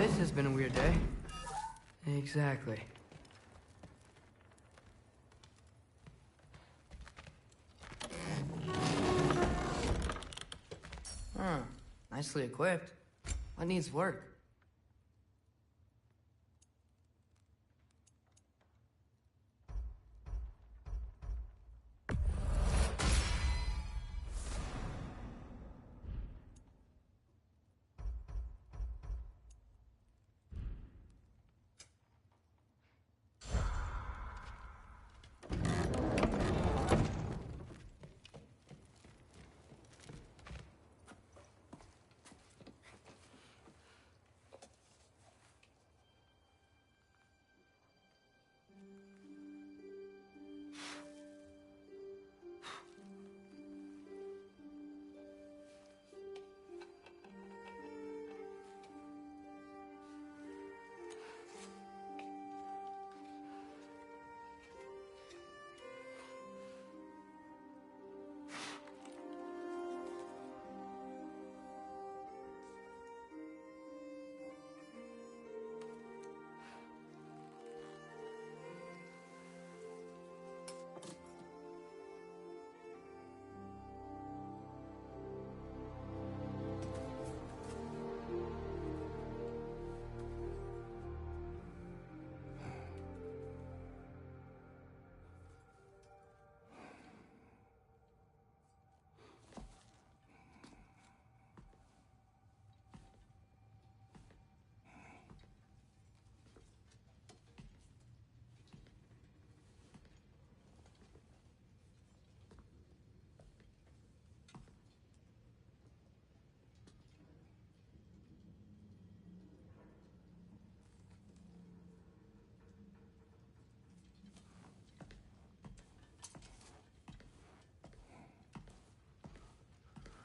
This has been a weird day. Exactly. Nicely equipped. What needs work?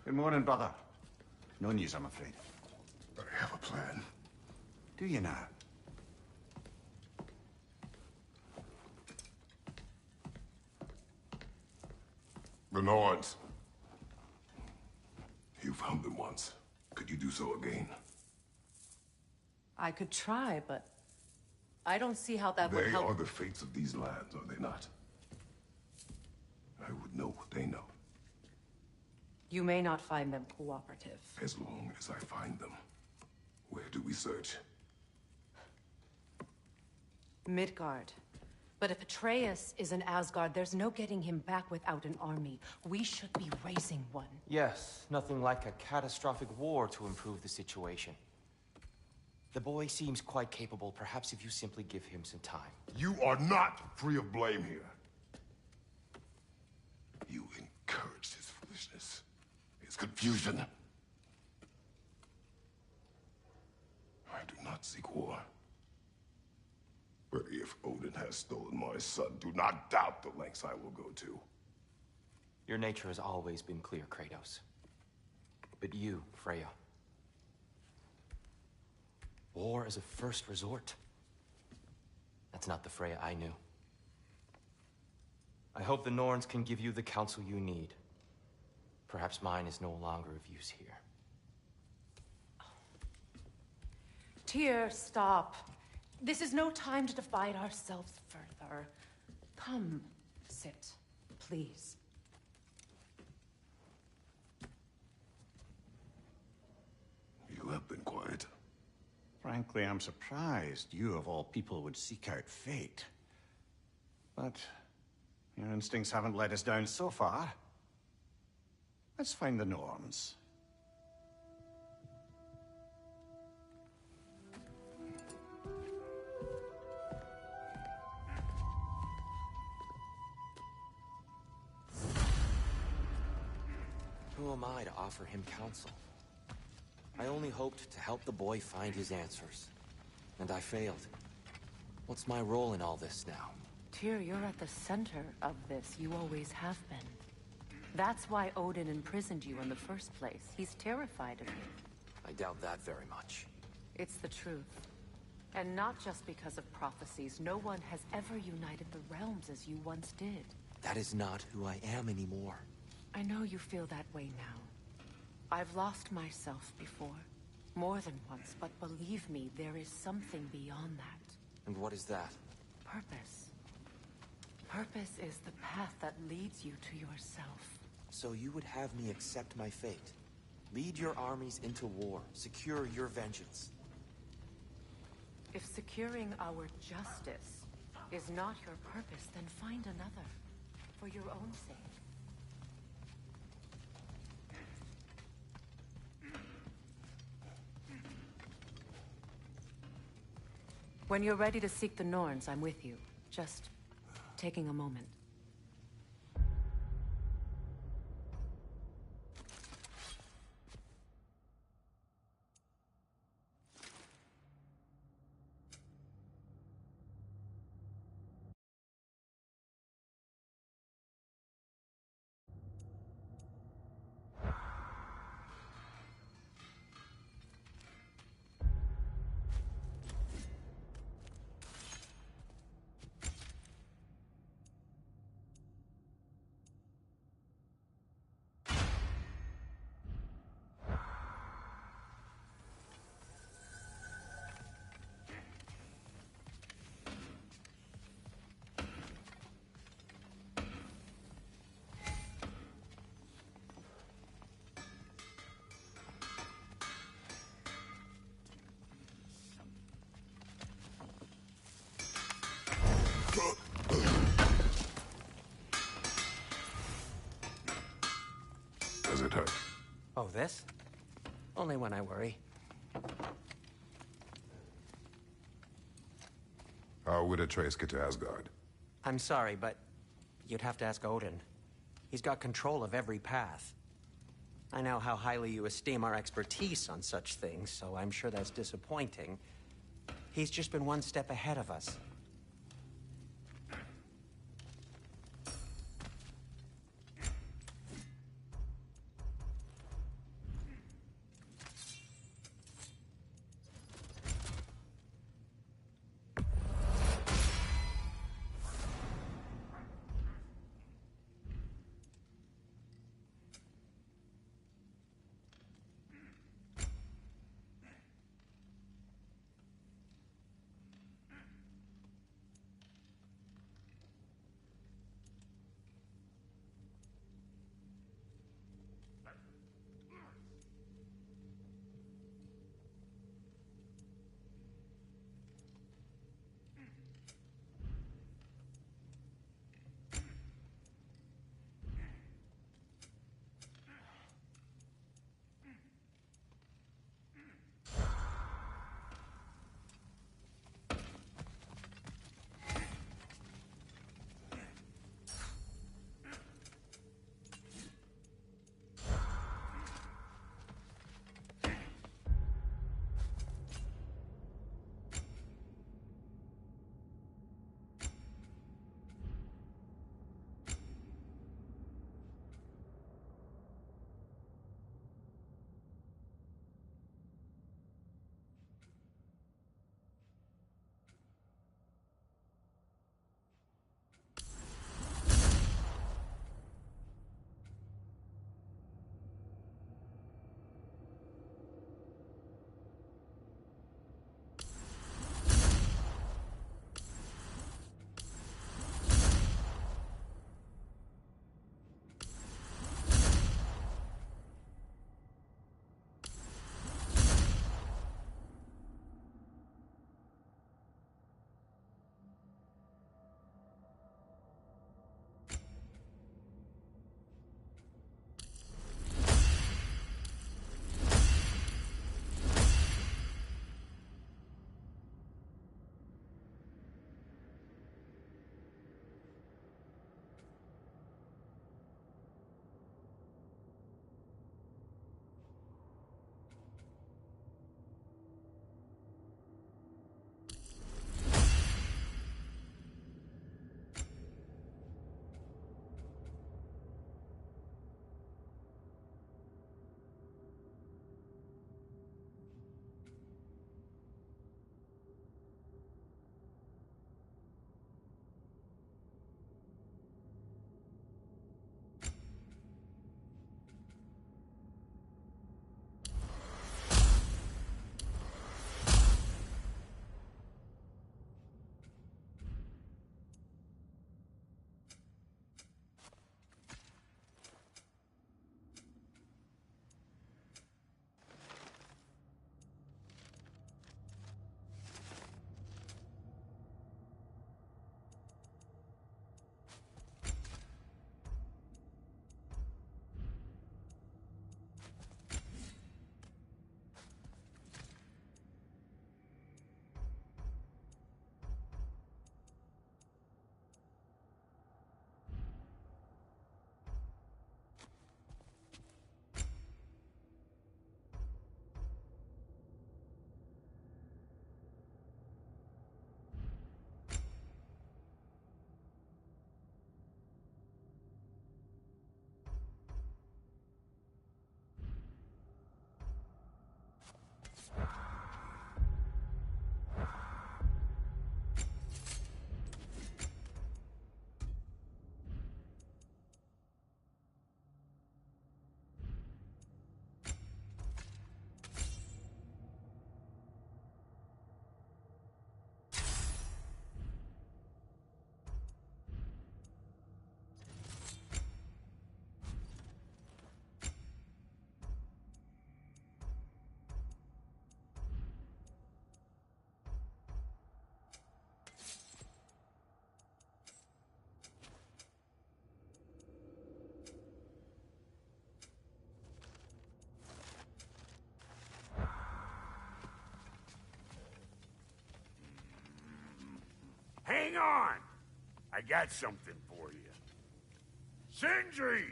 Good morning, brother. No news, I'm afraid. I have a plan. Do you now? The Norns. You found them once. Could you do so again? I could try, but I don't see how that would help. They are the fates of these lands, are they not? I would know what they know. You may not find them cooperative. As long as I find them. Where do we search? Midgard. But if Atreus is in Asgard, there's no getting him back without an army. We should be raising one. Yes, nothing like a catastrophic war to improve the situation. The boy seems quite capable. Perhaps if you simply give him some time. You are not free of blame here. You encouraged his foolishness. His confusion. I do not seek war. But if Odin has stolen my son, do not doubt the lengths I will go to. Your nature has always been clear, Kratos. But you, Freya. War as a first resort. That's not the Freya I knew. I hope the Norns can give you the counsel you need. Perhaps mine is no longer of use here. Tyr, stop. This is no time to divide ourselves further. Come, sit, please. You have been quiet. Frankly, I'm surprised you, of all people, would seek out fate. But your instincts haven't let us down so far. Let's find the Norns. Who am I to offer him counsel? I only hoped to help the boy find his answers. And I failed. What's my role in all this now? Tyr, you're at the center of this. You always have been. That's why Odin imprisoned you in the first place. He's terrified of you. I doubt that very much. It's the truth. And not just because of prophecies. No one has ever united the realms as you once did. That is not who I am anymore. I know you feel that way now. I've lost myself before. More than once, but believe me, there is something beyond that. And what is that? Purpose. Purpose is the path that leads you to yourself. So you would have me accept my fate? Lead your armies into war, secure your vengeance. If securing our justice is not your purpose, then find another. For your own sake. When you're ready to seek the Norns, I'm with you. Just taking a moment. Does it hurt? Oh, this? Only when I worry. How would Atreus get to Asgard? I'm sorry, but you'd have to ask Odin. He's got control of every path. I know how highly you esteem our expertise on such things, so I'm sure that's disappointing. He's just been one step ahead of us. on! I got something for you. Sindri!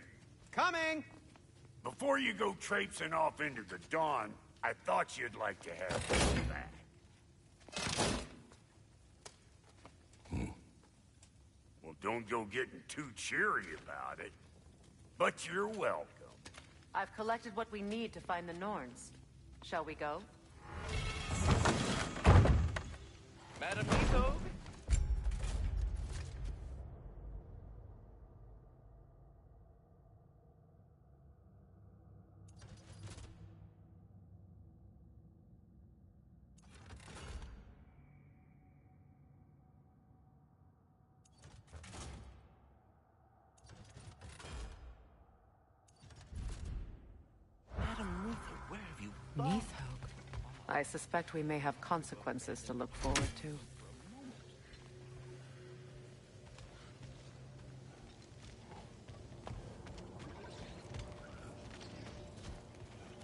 Coming! Before you go traipsing off into the dawn, I thought you'd like to have this back. Well, don't go getting too cheery about it. But you're welcome. I've collected what we need to find the Norns. Shall we go? Madam Nito? Neathhope. I suspect we may have consequences to look forward to.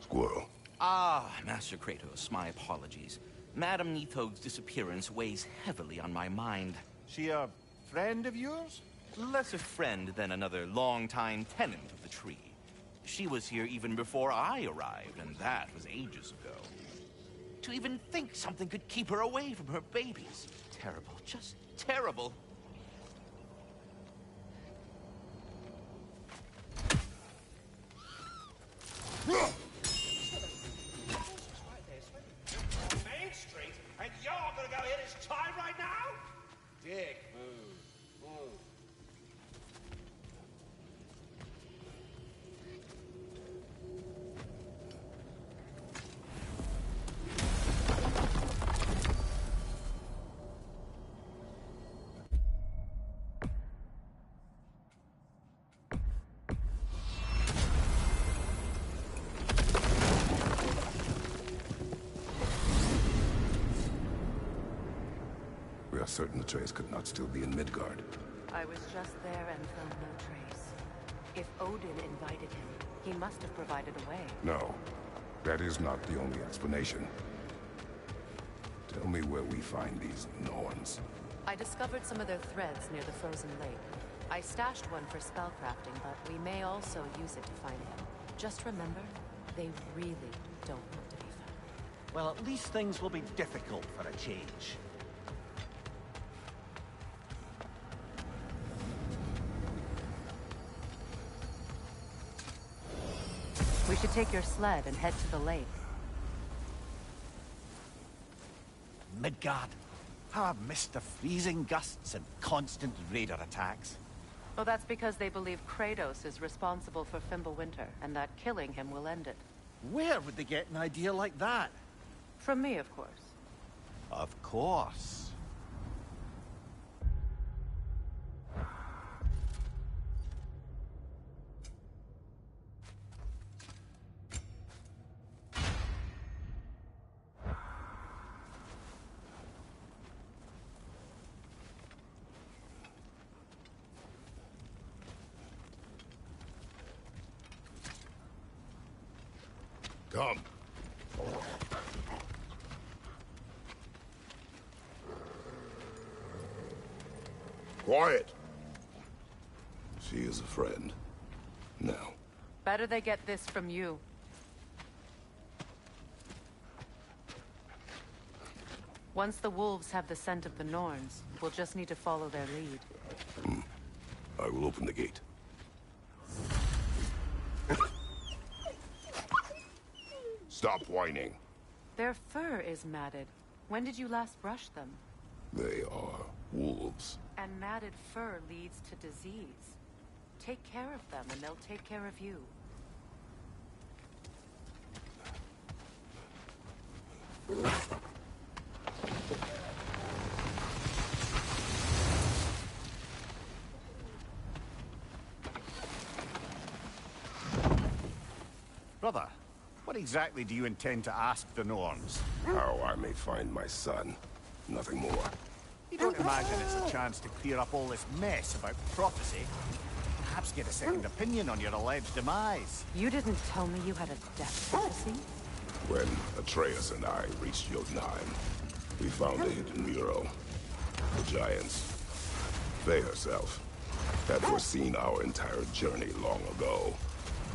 Squirrel. Ah, Master Kratos, my apologies. Madam Nitho's disappearance weighs heavily on my mind. She a friend of yours? Less a friend than another long-time tenant of the tree. She was here even before I arrived, and that was ages ago. To even think something could keep her away from her babies. Terrible, just terrible. Main Street, and you're gonna go hit his time right now? Dick move. Move. We are certain the trace could not still be in Midgard. I was just there and found no trace. If Odin invited him, he must have provided a way. No, that is not the only explanation. Tell me where we find these Norns. I discovered some of their threads near the frozen lake. I stashed one for spellcrafting, but we may also use it to find them. Just remember, they really don't want to be found. Well, at least things will be difficult for a change. We should take your sled and head to the lake. Midgard. How I've missed the freezing gusts and constant raider attacks. Well, that's because they believe Kratos is responsible for Fimbulwinter, and that killing him will end it. Where would they get an idea like that? From me, of course. Of course. Come. Quiet. She is a friend. Now. Better they get this from you. Once the wolves have the scent of the Norns, we'll just need to follow their lead. I will open the gate. Stop whining. Their fur is matted. When did you last brush them? They are wolves. And matted fur leads to disease. Take care of them, and they'll take care of you. Brother, what exactly do you intend to ask the Norns? How I may find my son. Nothing more. You don't imagine it's a chance to clear up all this mess about prophecy? Perhaps get a second opinion on your alleged demise. You didn't tell me you had a death prophecy? When Atreus and I reached Jotunheim, we found a hidden mural. The giants Faye herself had foreseen our entire journey long ago.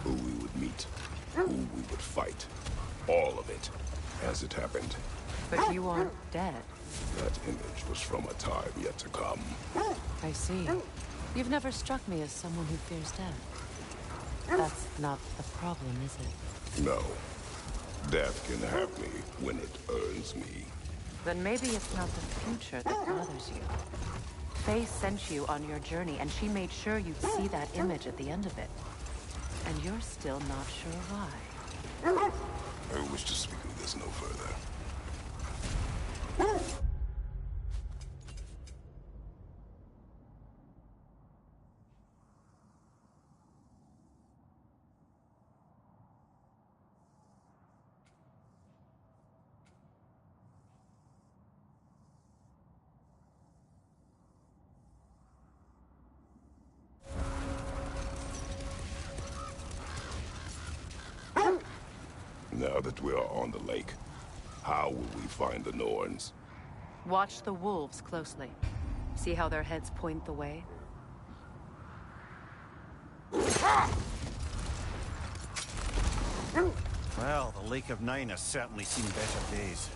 Who we would meet, who we would fight. All of it, as it happened. But you aren't dead. That image was from a time yet to come. I see. You've never struck me as someone who fears death. That's not the problem, is it? No. Death can have me when it earns me. Then maybe it's not the future that bothers you. Faye sent you on your journey, and she made sure you'd see that image at the end of it. And you're still not sure why. I wish to speak of this no further. Now that we are on the lake, how will we find the Norns? Watch the wolves closely. See how their heads point the way? Well, the Lake of Nine has certainly seen better days.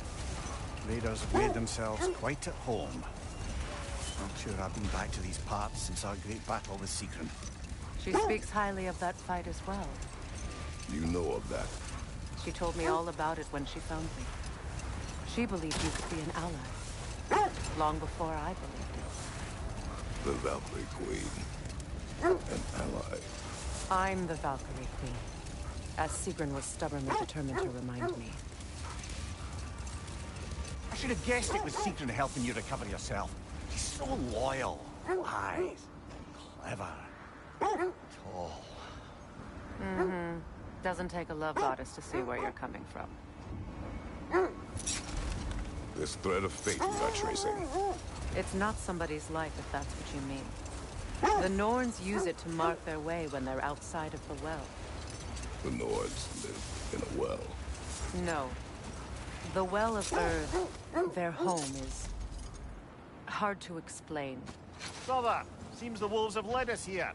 Raiders have made themselves quite at home. Not sure I've been back to these parts since our great battle with Sigrun. She speaks highly of that fight as well. You know of that? She told me all about it when she found me. She believed you could be an ally. Long before I believed it. The Valkyrie Queen. An ally. I'm the Valkyrie Queen. As Sigrun was stubbornly determined to remind me. I should have guessed it was Sigrun helping you recover yourself. She's so loyal, wise, clever, tall. Mm-hmm. Doesn't take a love goddess to see where you're coming from. This thread of fate we are tracing. It's not somebody's life, if that's what you mean. The Norns use it to mark their way when they're outside of the well. The Nords live in a well. No. The Well of Earth, their home, is hard to explain. Brother, seems the wolves have led us here.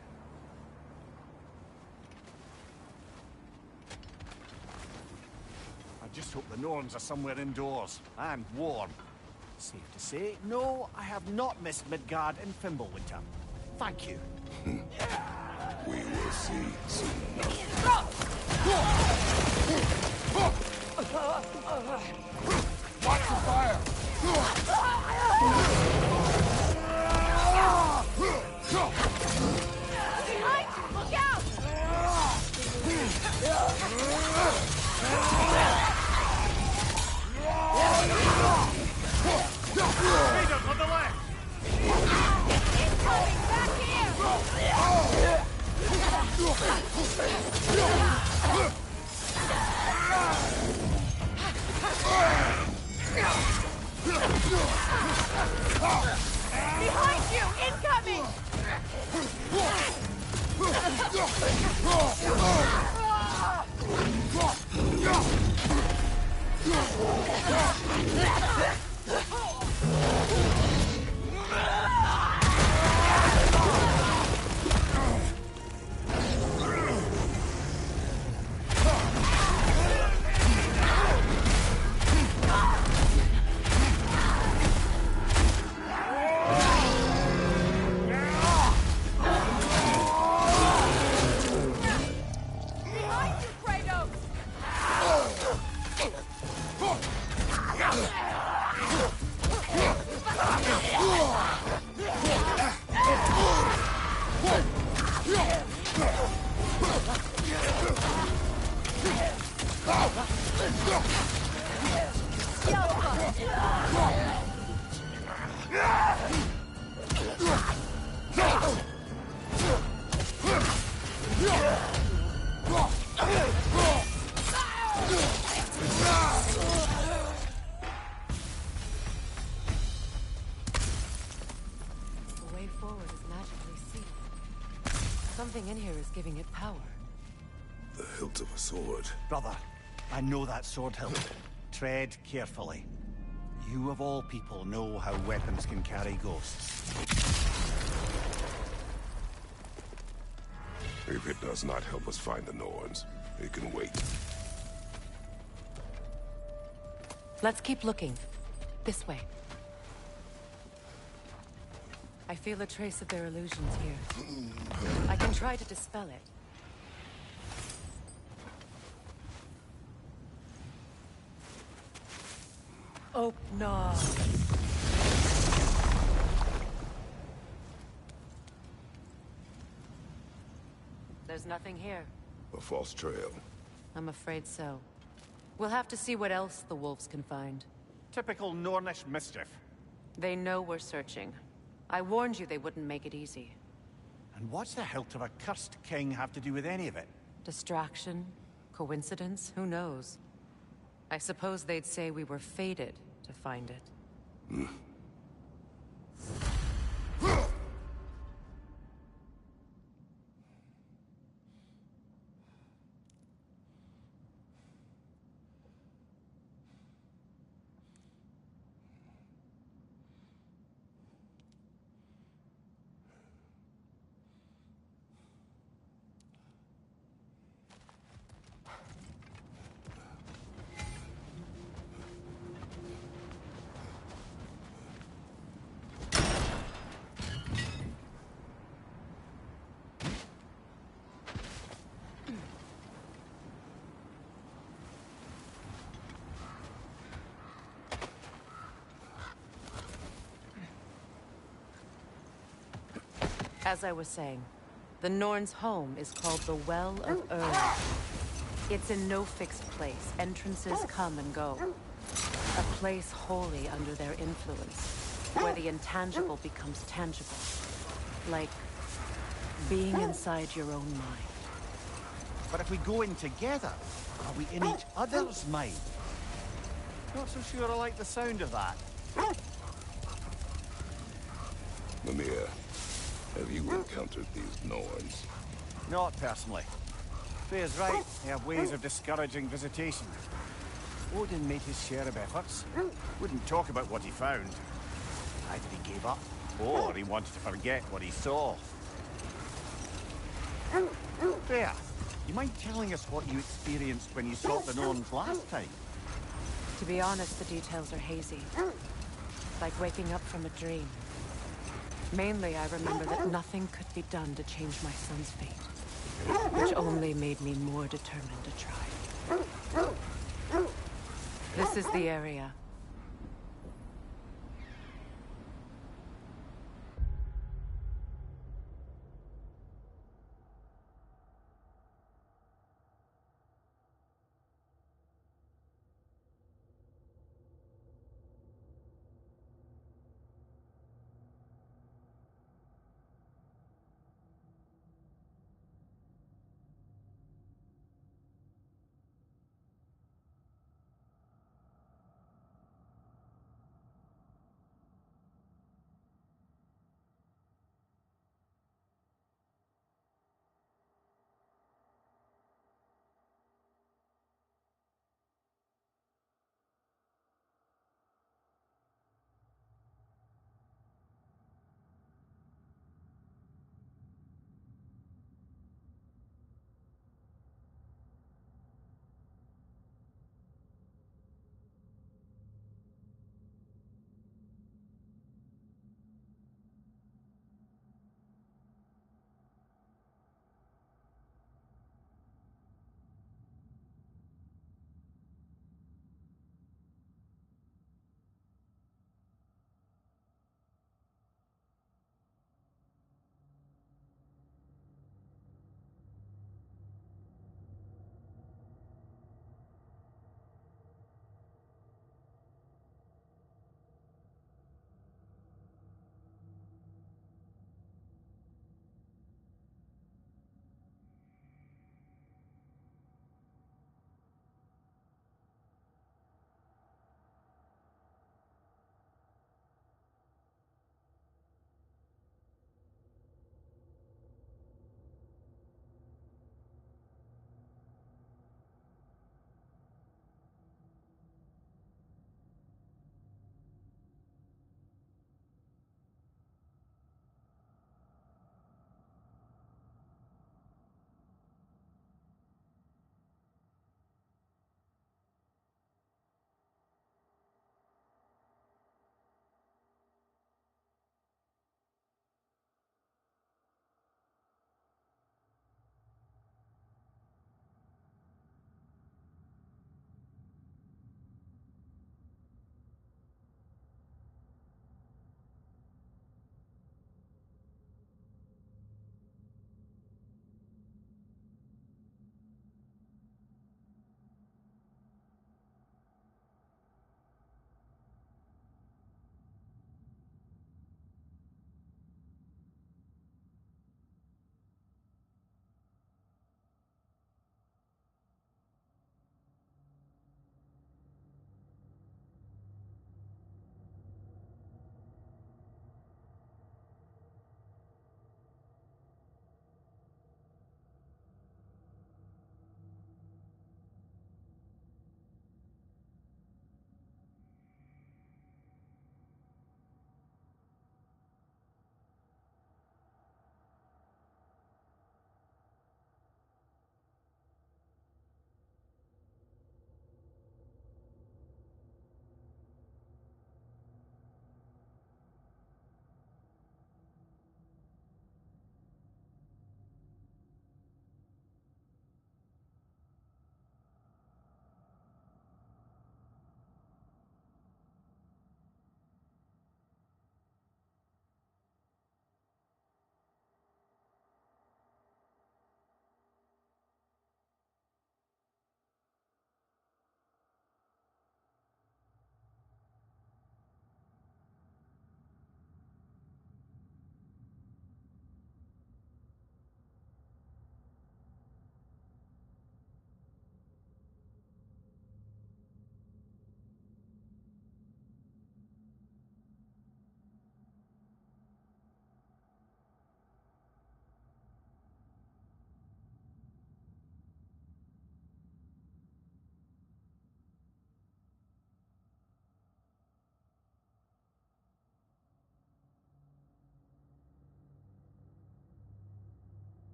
I just hope the Norns are somewhere indoors and warm. Safe to say, no, I have not missed Midgard in Fimbulwinter. Thank you. We will see soon enough. Watch the fire! Behind you! Look out! Raiders on the left! Incoming! Back here! Behind you! Incoming! Behind you, Kratos! The way forward is magically sealed. Something in here is giving it power. The hilt of a sword. Brother, I know that sword hilt. Tread carefully. You of all people know how weapons can carry ghosts. If it does not help us find the Norns, it can wait. Let's keep looking. This way. I feel a trace of their illusions here. I can try to dispel it. Oh, no. There's nothing here. A false trail. I'm afraid so. We'll have to see what else the wolves can find. Typical Nornish mischief. They know we're searching. I warned you they wouldn't make it easy. And what's the hilt of a cursed king have to do with any of it? Distraction? Coincidence? Who knows? I suppose they'd say we were fated to find it. As I was saying, the Norn's home is called the Well of Ur. It's in no fixed place. Entrances come and go. A place wholly under their influence, where the intangible becomes tangible. Like being inside your own mind. But if we go in together, are we in each other's mind? Not so sure I like the sound of that. Mimir, have you encountered these Norns? Not personally. Freya's right. They have ways of discouraging visitation. Odin made his share of efforts. Wouldn't talk about what he found. Either he gave up, or he wanted to forget what he saw. Freya, you mind telling us what you experienced when you sought the Norns last time? To be honest, the details are hazy. Like waking up from a dream. Mainly, I remember that nothing could be done to change my son's fate. Which only made me more determined to try. This is the area.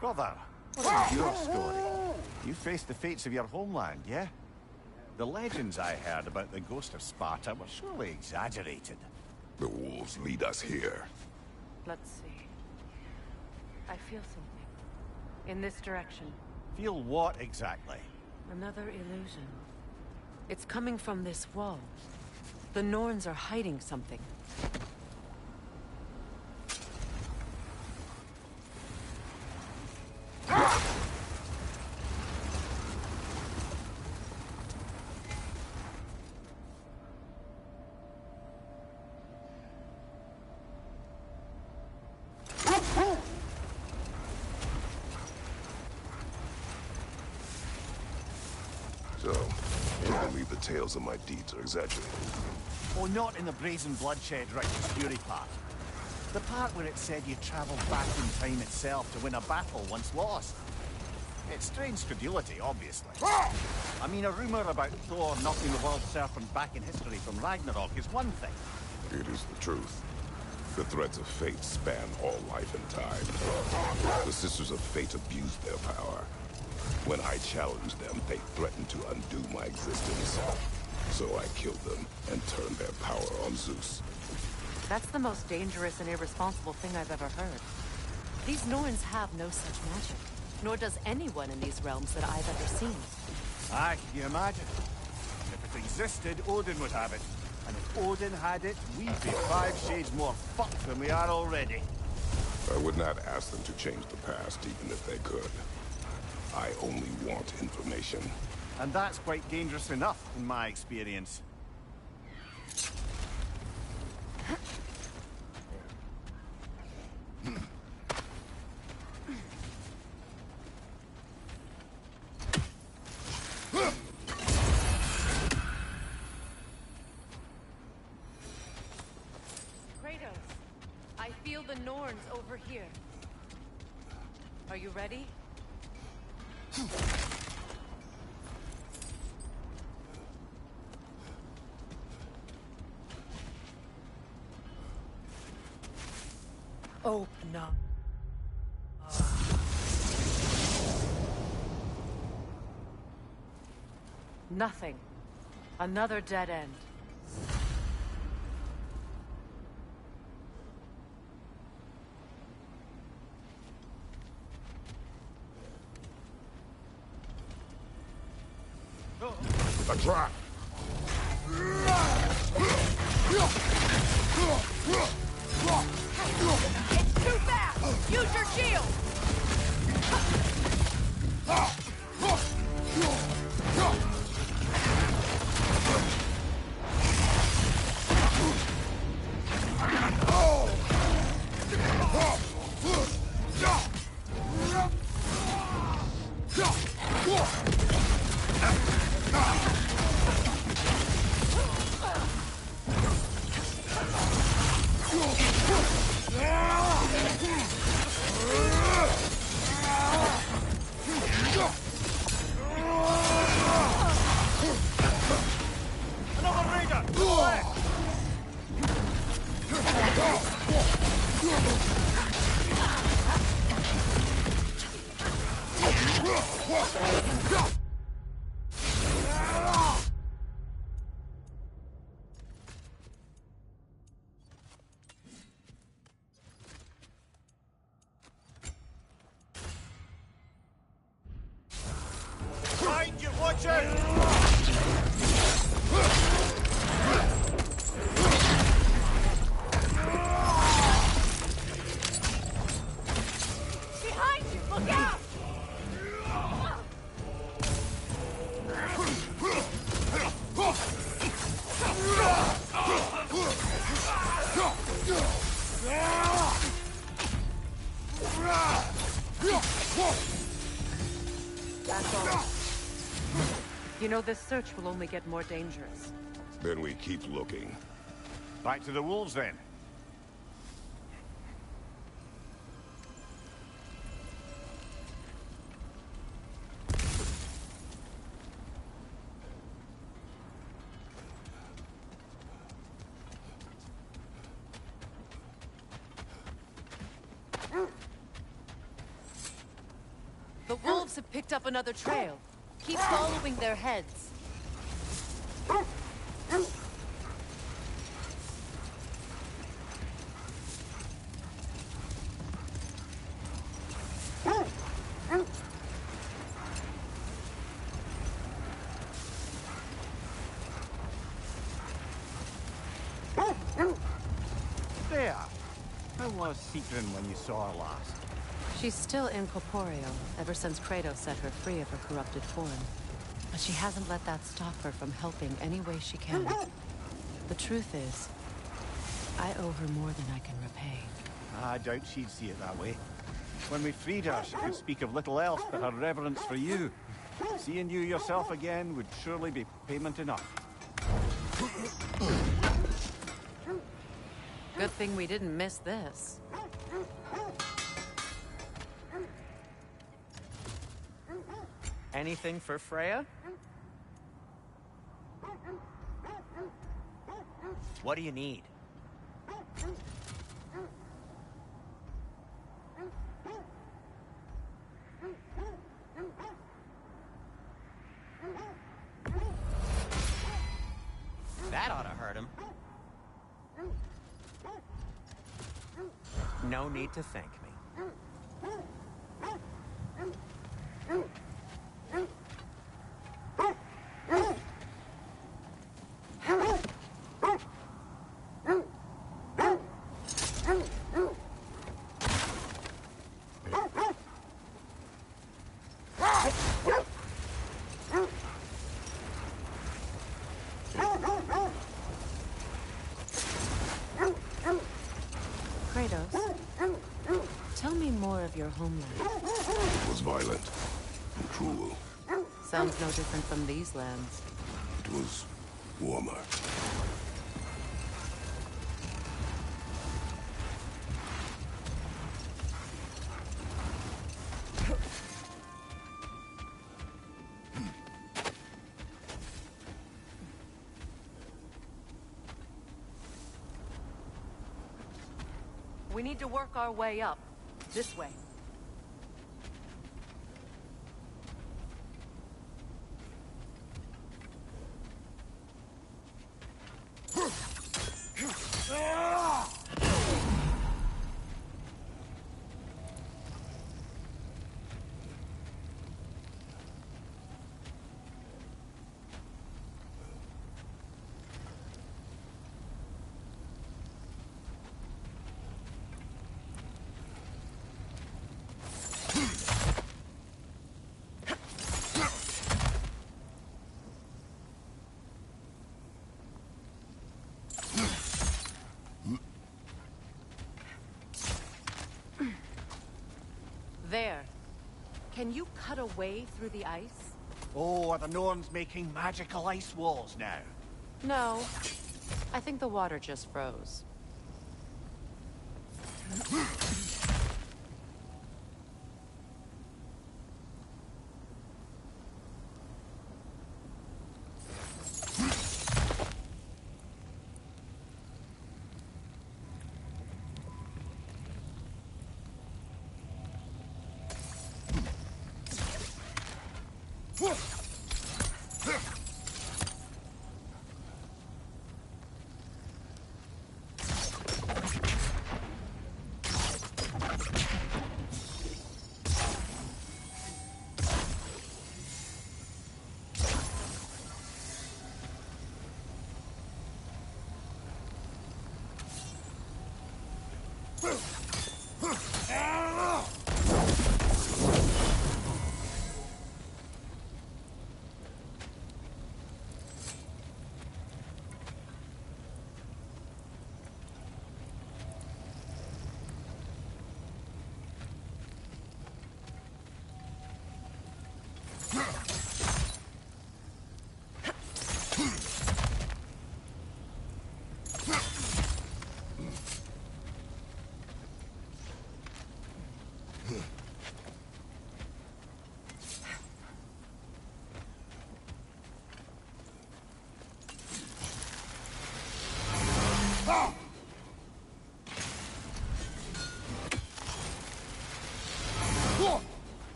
Brother, what is your story? You faced the fates of your homeland, yeah? The legends I heard about the ghost of Sparta were surely exaggerated. The wolves lead us here. Let's see. I feel something. In this direction. Feel what exactly? Another illusion. It's coming from this wall. The Norns are hiding something. So, you believe the tales of my deeds are exaggerated? Oh, not in the brazen bloodshed Richard's Fury part. The part where it said you travelled back in time itself to win a battle once lost. It's strange credulity, obviously. I mean, a rumour about Thor knocking the world serpent back in history from Ragnarok is one thing. It is the truth. The threads of fate span all life and time. The Sisters of Fate abused their power. When I challenged them, they threatened to undo my existence. So I killed them and turned their power on Zeus. That's the most dangerous and irresponsible thing I've ever heard. These Norns have no such magic. Nor does anyone in these realms that I've ever seen. Aye, can you imagine? If it existed, Odin would have it. And if Odin had it, we'd be 5 shades more fucked than we are already. I would not ask them to change the past, even if they could. I only want information. And that's quite dangerous enough, in my experience. Kratos, I feel the Norns over here. Are you ready? Open up. Nothing. Another dead end. A trap! It's too fast! Use your shield! Behind you, watch it! Behind you! Look out! That's all. You know, this search will only get more dangerous. Then we keep looking. Back to the wolves, then. must have picked up another trail. Keep following their heads. There. How was Sigrun when you saw her last? She's still incorporeal, ever since Kratos set her free of her corrupted form. But she hasn't let that stop her from helping any way she can. The truth is, I owe her more than I can repay. I doubt she'd see it that way. When we freed her, she could speak of little else but her reverence for you. Seeing you yourself again would surely be payment enough. Good thing we didn't miss this. Anything for Freya? What do you need? That ought to hurt him. No need to thank me. Kratos, tell me more of your homeland. It was violent and cruel. Sounds no different from these lands. It was warmer. We need to work our way up. This way. There. Can you cut a way through the ice? Oh, are the Norns making magical ice walls now? No. I think the water just froze.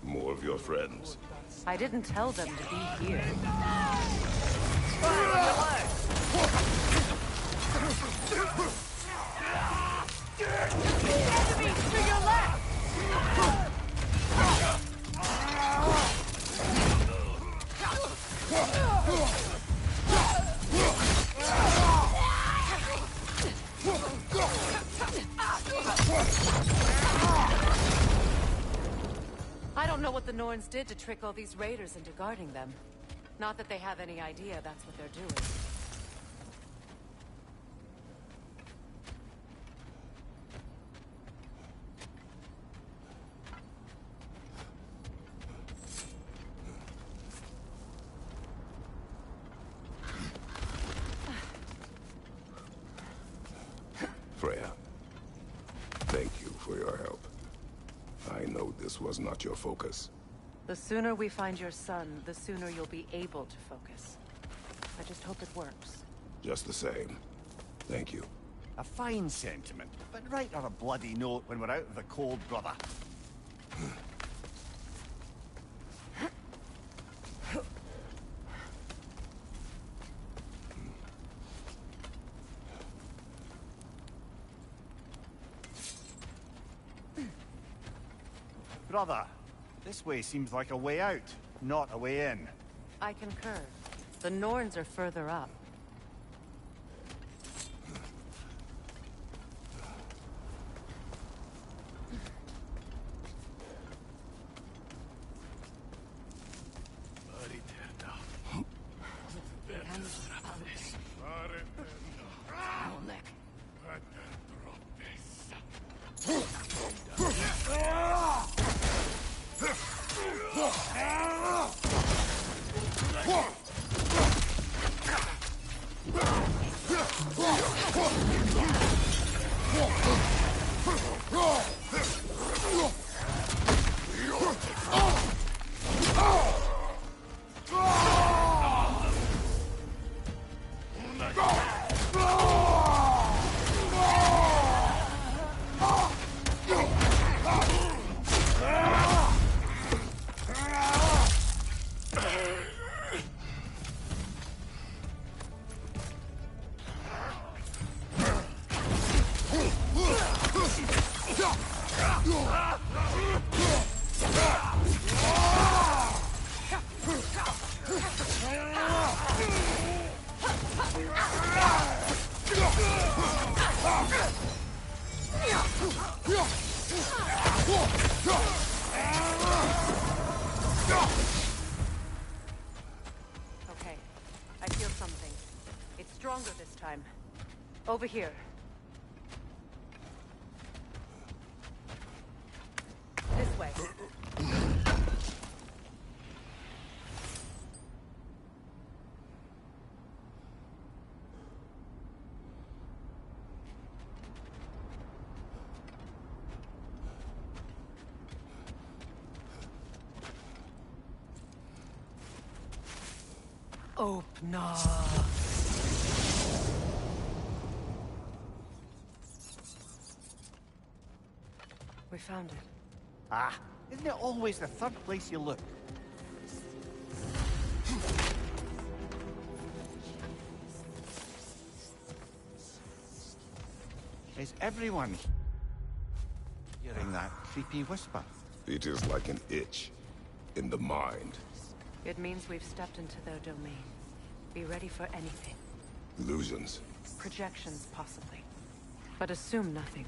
More of your friends. I didn't tell them to be here. Enemies to your left! I don't know what the Norns did to trick all these raiders into guarding them. Not that they have any idea that's what they're doing. Freya, thank you for your help. I know this was not your focus. The sooner we find your son, the sooner you'll be able to focus. I just hope it works. Just the same. Thank you. A fine sentiment, but write her a bloody note when we're out of the cold, brother. Brother, this way seems like a way out, not a way in. I concur. The Norns are further up. Okay, I feel something. It's stronger this time. Over here. This way. Open up. We found it. Ah, isn't it always the third place you look? Is everyone hearing that creepy whisper? It is like an itch in the mind. It means we've stepped into their domain. Be ready for anything. Illusions. Projections, possibly. But assume nothing.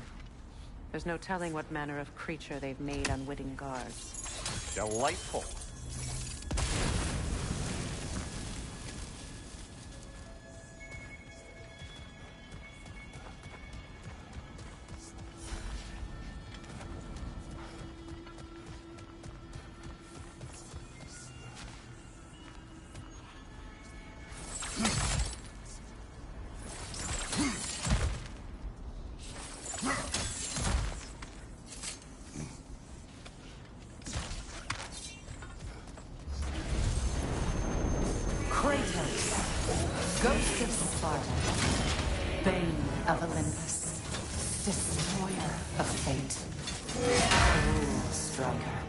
There's no telling what manner of creature they've made unwitting guards. Delightful. Kratos! Ghost of Sparta, Bane of Olympus, Destroyer of Fate, Cruel Striker,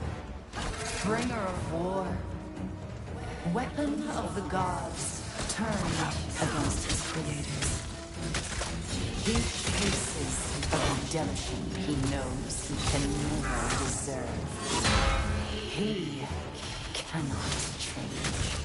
Bringer of War, Weapon of the Gods, turned against his creators. He chases the redemption he knows he can never deserve. He cannot change.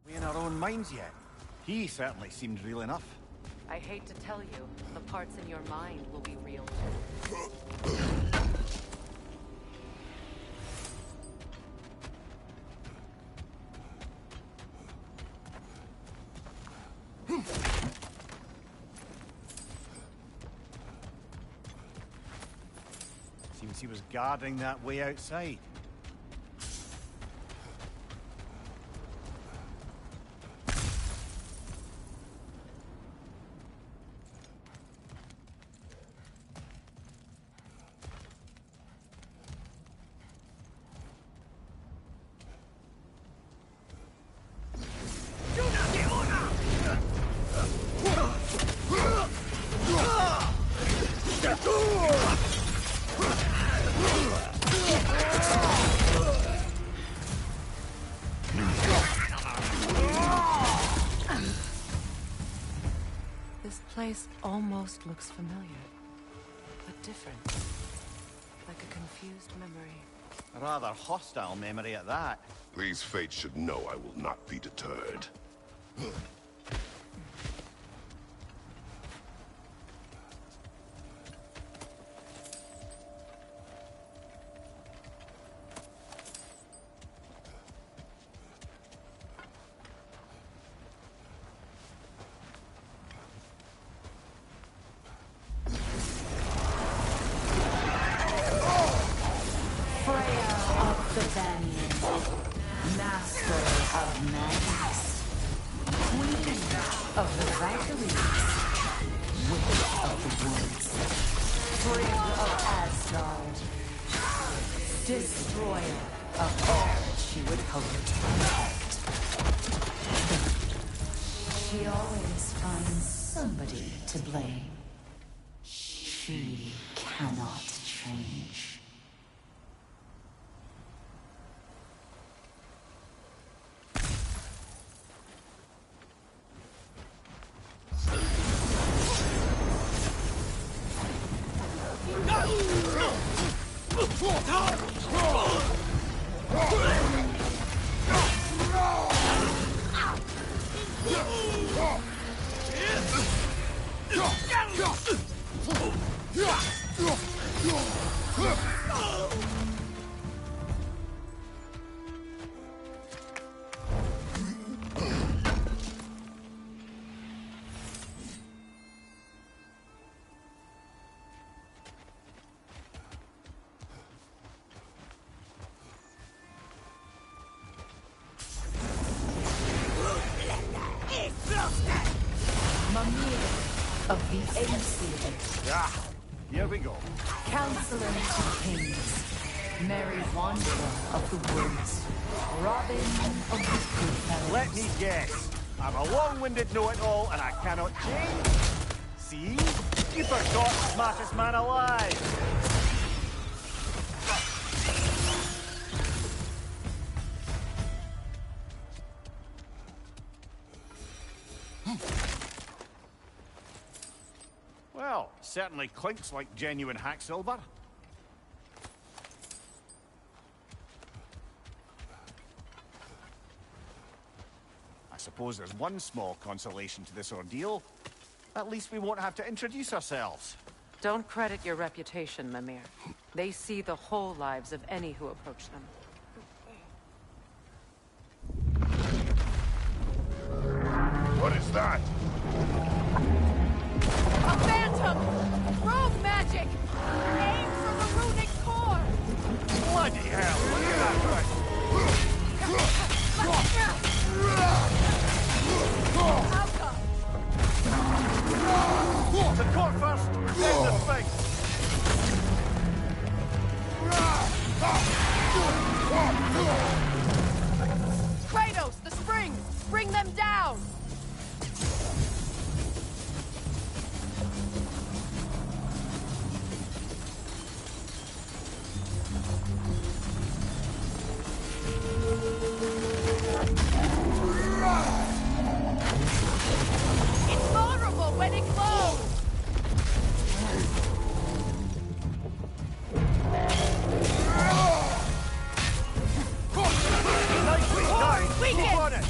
We in our own minds yet? He certainly seemed real enough. I hate to tell you, the parts in your mind will be real too. Seems he was guarding that way outside. This place almost looks familiar, but different. Like a confused memory. A rather hostile memory at that. These fates should know I will not be deterred. Destroyer of all she would hope to protect. She always finds somebody to blame. She cannot change. Of the Ancient. Ah, here we go. Counselor to Kings. Mary Wanderer of the Woods. Robin of the Goodfellows. Let me guess. I'm a long-winded know-it-all and I cannot change? See? You forgot the smartest man alive! Well, certainly clinks like genuine hack silver. I suppose there's one small consolation to this ordeal. At least we won't have to introduce ourselves. Don't credit your reputation, Mimir. They see the whole lives of any who approach them. What is that? A phantom! Rogue magic! Aim for the runic core! Bloody hell! Look at that thing! The core first, then the thing! Kratos, the springs! Bring them down! It's vulnerable when it glows! Nicely done! Weaken! Keep on it!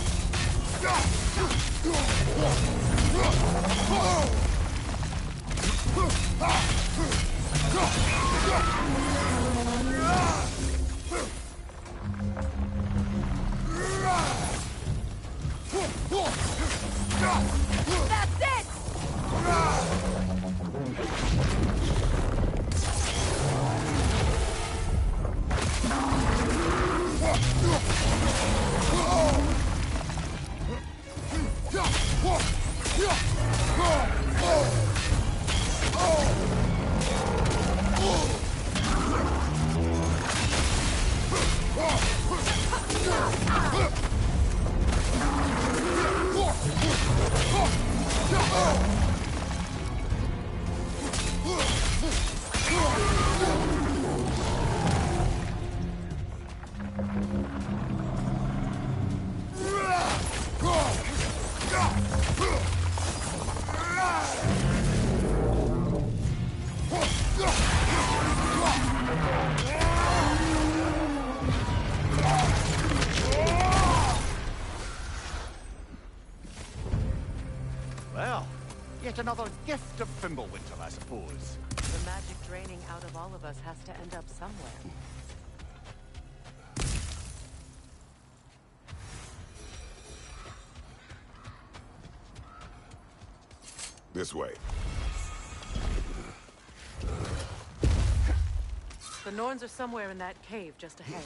That's it! Well, yet another gift of Fimbulwinter, I suppose. The magic draining out of all of us has to end up somewhere. This way. The Norns are somewhere in that cave just ahead.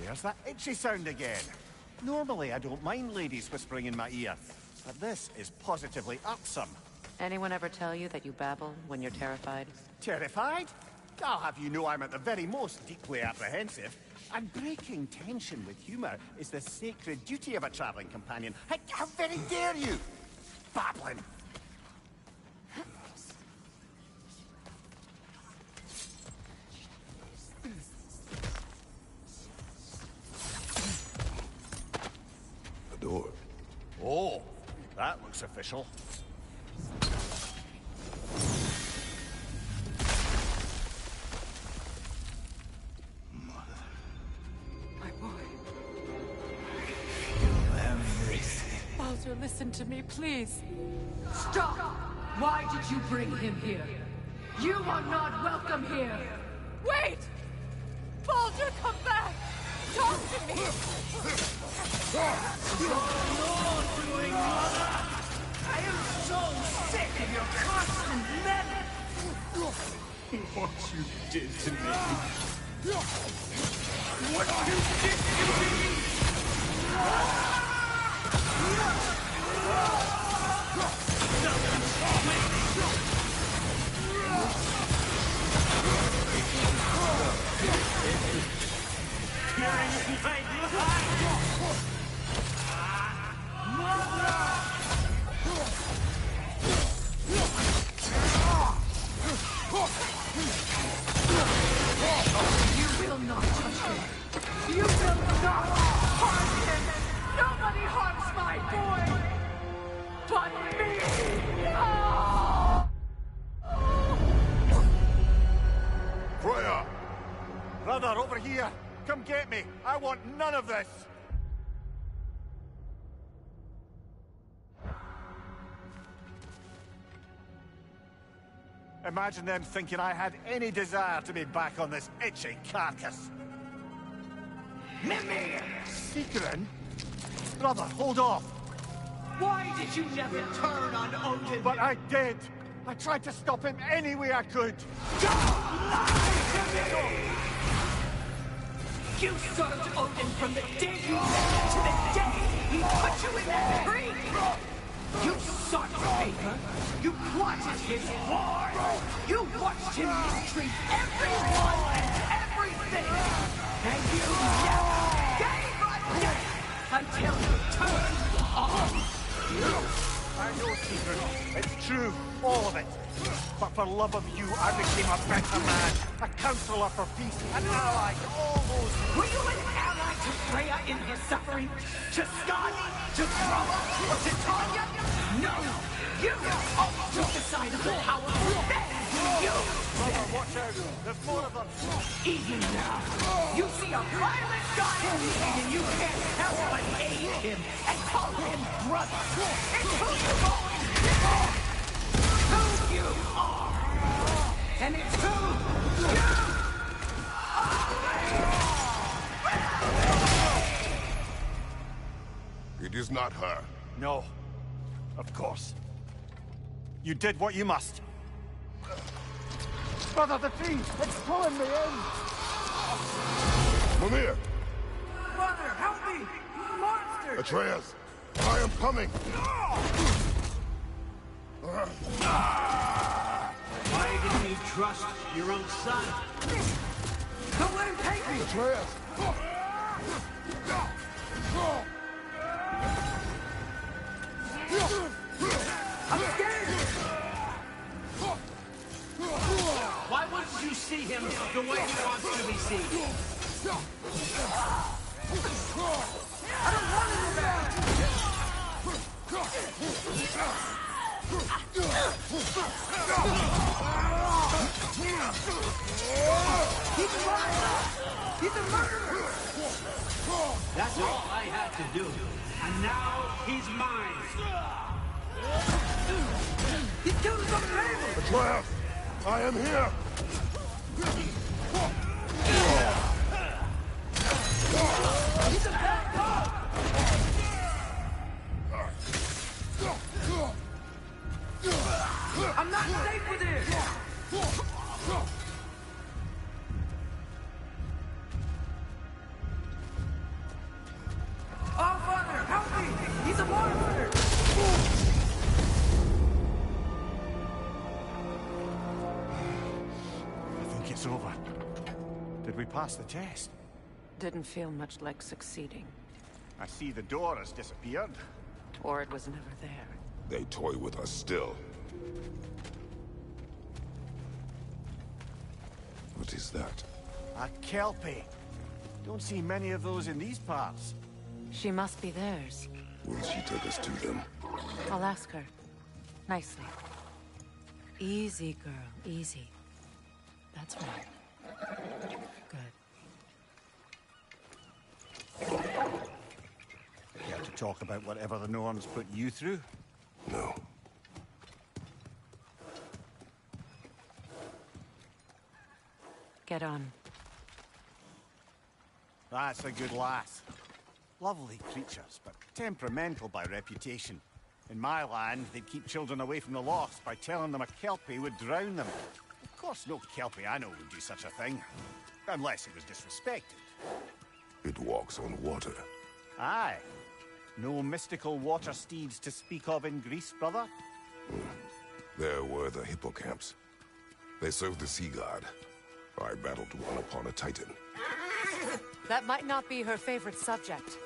There's that itchy sound again. Normally, I don't mind ladies whispering in my ear, but this is positively irksome. Anyone ever tell you that you babble when you're terrified? Terrified? I'll have you know I'm at the very most deeply apprehensive. And breaking tension with humor is the sacred duty of a traveling companion. How very dare you! Babbling! The door. Oh, that looks official. My boy. Everything. Baldur, listen to me, please. Stop! Why did you bring him here? You are not welcome here! Wait! Baldur, come back! Talk to me! Doing, mother! I am so sick of your constant meddling! What you did to me. What you did to me! You will not touch me! You will not! come get me! I want none of this! Imagine them thinking I had any desire to be back on this itchy carcass. Mimir! Secret? Brother, hold off! Why did you never turn on Odin? But I did! I tried to stop him any way I could! Don't lie to me! You served Odin from the day you met to the day he put you in that tree! You sought favor, you plotted his war, you watched him mistreat everyone and everything, and you never gave a damn until you turned on. I know, Secret. It's true, all of it. But for love of you, I became a better man, a counselor for peace, an ally to all those... Were you an ally to Freya in her suffering? To Skadi? To Throma? Or to Tanya? No! You always took the side of the powerful. That is you! Brother, watch out. There's more of them. Even now, you see a violent guy in need and you can't help but aid him and call him brother. It's who you always been. Who you are. And it's who you are. It is not her. No. Of course. You did what you must. Brother, the tree! It's pulling me in! Mimir! Mother, help me! Monster! Atreus! I am coming! Why didn't you trust your own son? Don't let him take me! Atreus! I'm scared! Why wouldn't you see him the way he wants to be seen? I don't want him back! He's mine! He's a murderer! That's all I had to do. And now he's mine. He's killed his own family! Atreus! I am here! He's a bad cop! I'm not safe with him! Oh, Father, help me! He's a monster! I think it's over. Did we pass the test? Didn't feel much like succeeding. I see the door has disappeared. Or it was never there. They toy with us still. What is that? A Kelpie. Don't see many of those in these parts. She must be theirs. Will she take us to them? I'll ask her. Nicely. Easy, girl. Easy. That's right. Good. You have to talk about whatever the Norns put you through? No. Get on. That's a good lass. Lovely creatures, but temperamental by reputation. In my land, they'd keep children away from the lost by telling them a Kelpie would drown them. Of course, no Kelpie I know would do such a thing. Unless it was disrespected. It walks on water. Aye. No mystical water steeds to speak of in Greece, brother? There were the hippocamps. They served the sea god. I battled one upon a titan. That might not be her favorite subject.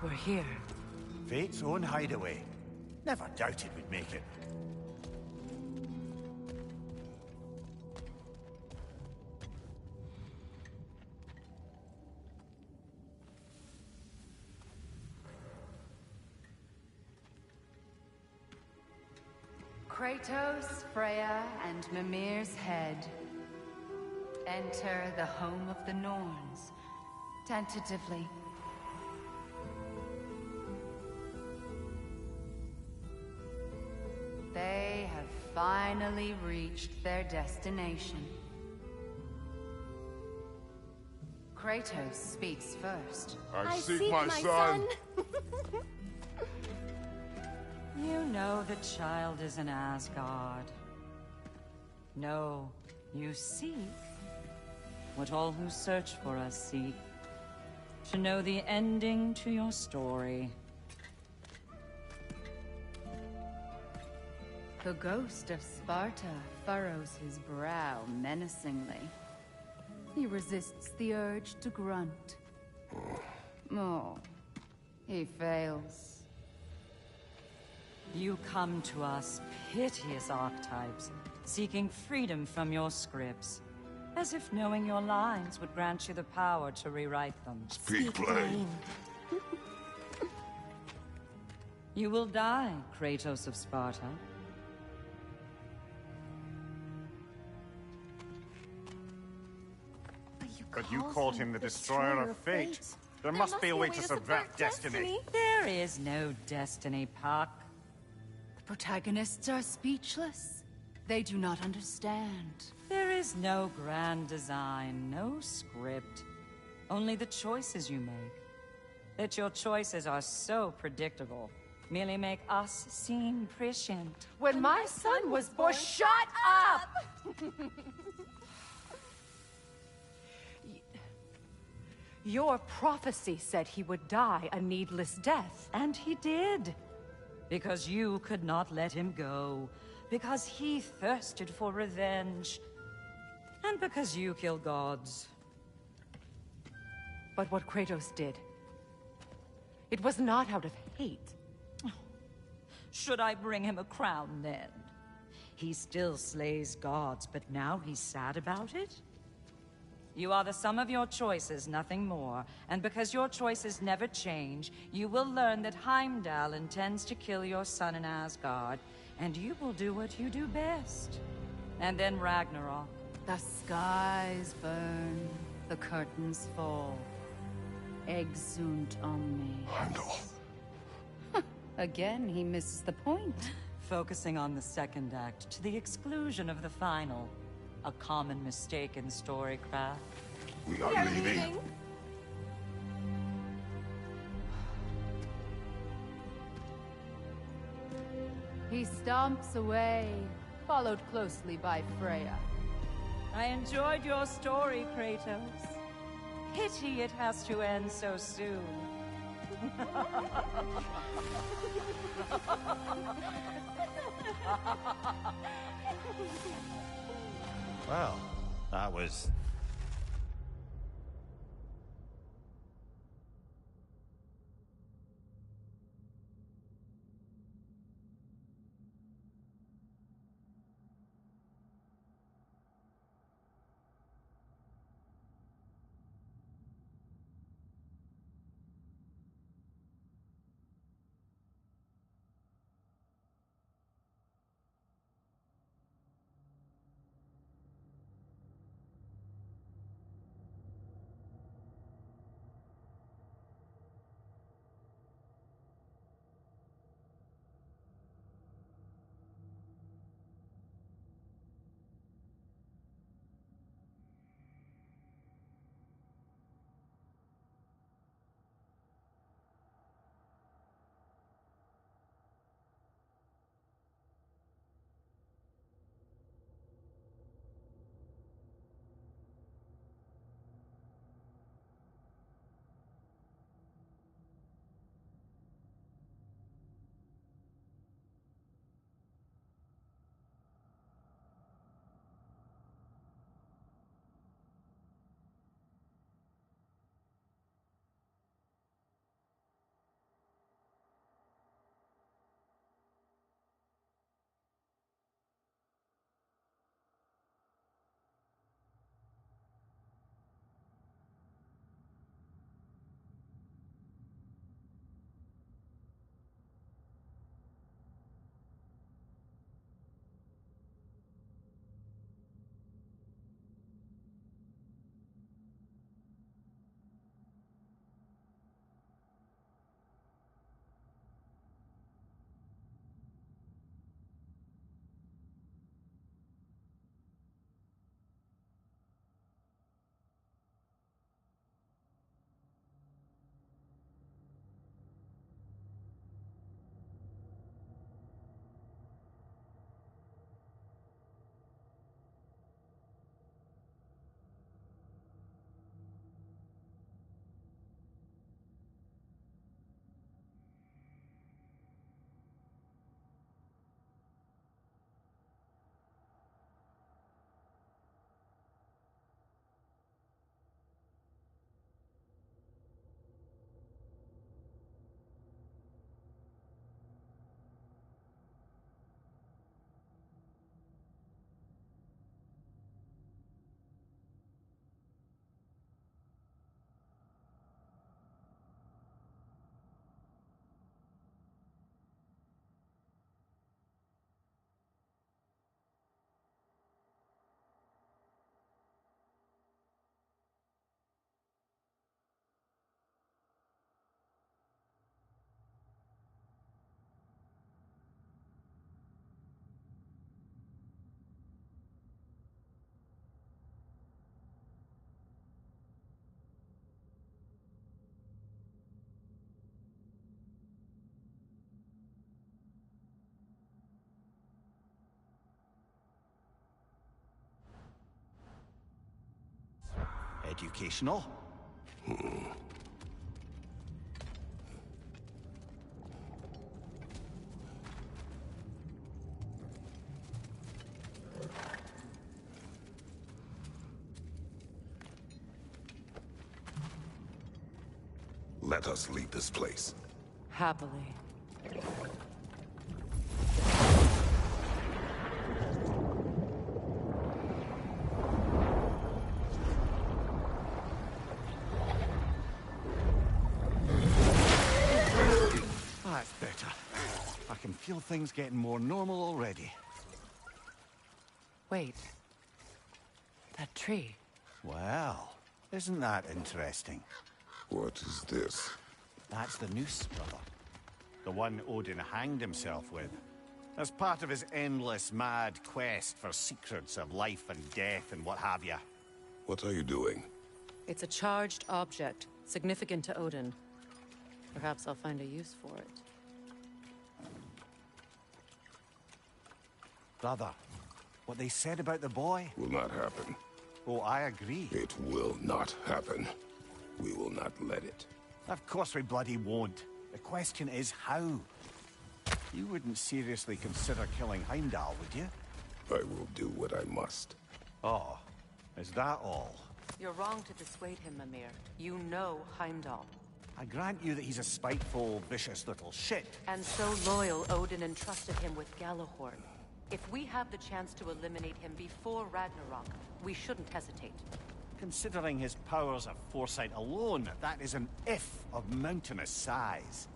We're here. Fate's own hideaway. Never doubted we'd make it. Kratos, Freya, and Mimir's head. Enter the home of the Norns. Tentatively. They have finally reached their destination. Kratos speaks first. I seek my son. You know the child is in Asgard. No, you seek what all who search for us seek. To know the ending to your story. The ghost of Sparta furrows his brow menacingly. He resists the urge to grunt. Oh, he fails. You come to us, piteous archetypes, seeking freedom from your scripts. As if knowing your lines would grant you the power to rewrite them. Speak plain. You will die, Kratos of Sparta. But you called him the Destroyer of Fate. There must be a way to subvert destiny. There is no destiny, Puck. The protagonists are speechless. They do not understand. There is no grand design, no script. Only the choices you make. That your choices are so predictable merely make us seem prescient. When my son was born... Shut up! Your prophecy said he would die a needless death. And he did. Because you could not let him go. Because he thirsted for revenge. And because you kill gods. But what Kratos did, it was not out of hate. Should I bring him a crown then? He still slays gods, but now he's sad about it? You are the sum of your choices, nothing more. And because your choices never change, you will learn that Heimdall intends to kill your son in Asgard, and you will do what you do best. And then Ragnarok. The skies burn, the curtains fall. Exunt omni. Heimdall. Again, he misses the point. Focusing on the second act to the exclusion of the final. A common mistake in storycraft. We are leaving. He stomps away, followed closely by Freya. I enjoyed your story, Kratos. Pity it has to end so soon. Well, that was... educational. Let us leave this place. Happily. That's better. I can feel things getting more normal already. Wait. That tree. Well, isn't that interesting? What is this? That's the noose, brother. The one Odin hanged himself with. As part of his endless, mad quest for secrets of life and death and what have you. What are you doing? It's a charged object, significant to Odin. Perhaps I'll find a use for it. Brother, what they said about the boy? Will not happen. Oh, I agree. It will not happen. We will not let it. Of course we bloody won't. The question is how. You wouldn't seriously consider killing Heimdall, would you? I will do what I must. Oh, is that all? You're wrong to dissuade him, Mimir. You know Heimdall. I grant you that he's a spiteful, vicious little shit. And so loyal, Odin entrusted him with Galahorn. If we have the chance to eliminate him before Ragnarok, we shouldn't hesitate. Considering his powers of foresight alone, that is an if of mountainous size.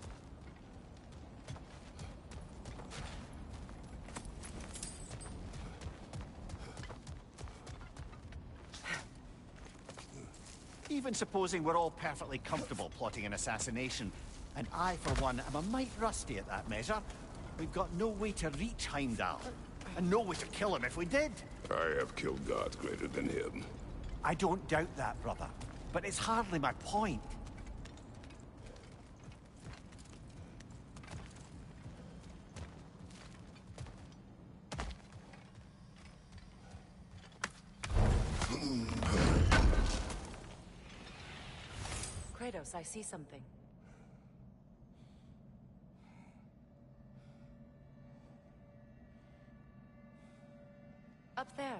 Even supposing we're all perfectly comfortable plotting an assassination, and I, for one, am a mite rusty at that measure, we've got no way to reach Heimdall, and no way to kill him if we did. I have killed gods greater than him. I don't doubt that, brother, but it's hardly my point. Kratos, I see something. Up there.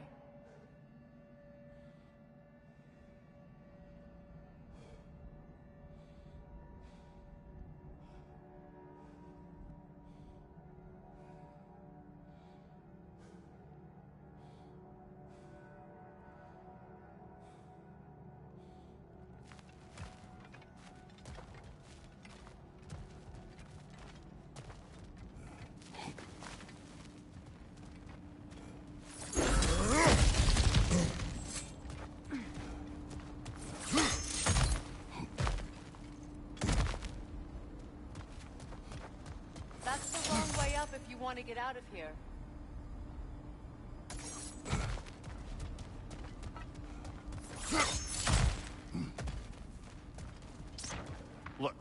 That's the wrong way up if you want to get out of here. Look,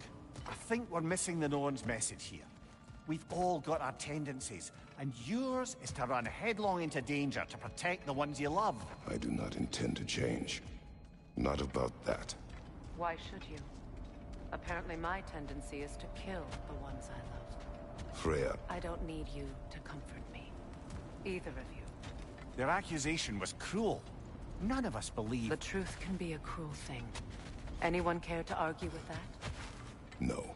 I think we're missing the Norn's message here. We've all got our tendencies, and yours is to run headlong into danger to protect the ones you love. I do not intend to change. Not about that. Why should you? Apparently my tendency is to kill the ones I love. Freya. I don't need you to comfort me. Either of you. Their accusation was cruel. None of us believe... The truth can be a cruel thing. Anyone care to argue with that? No.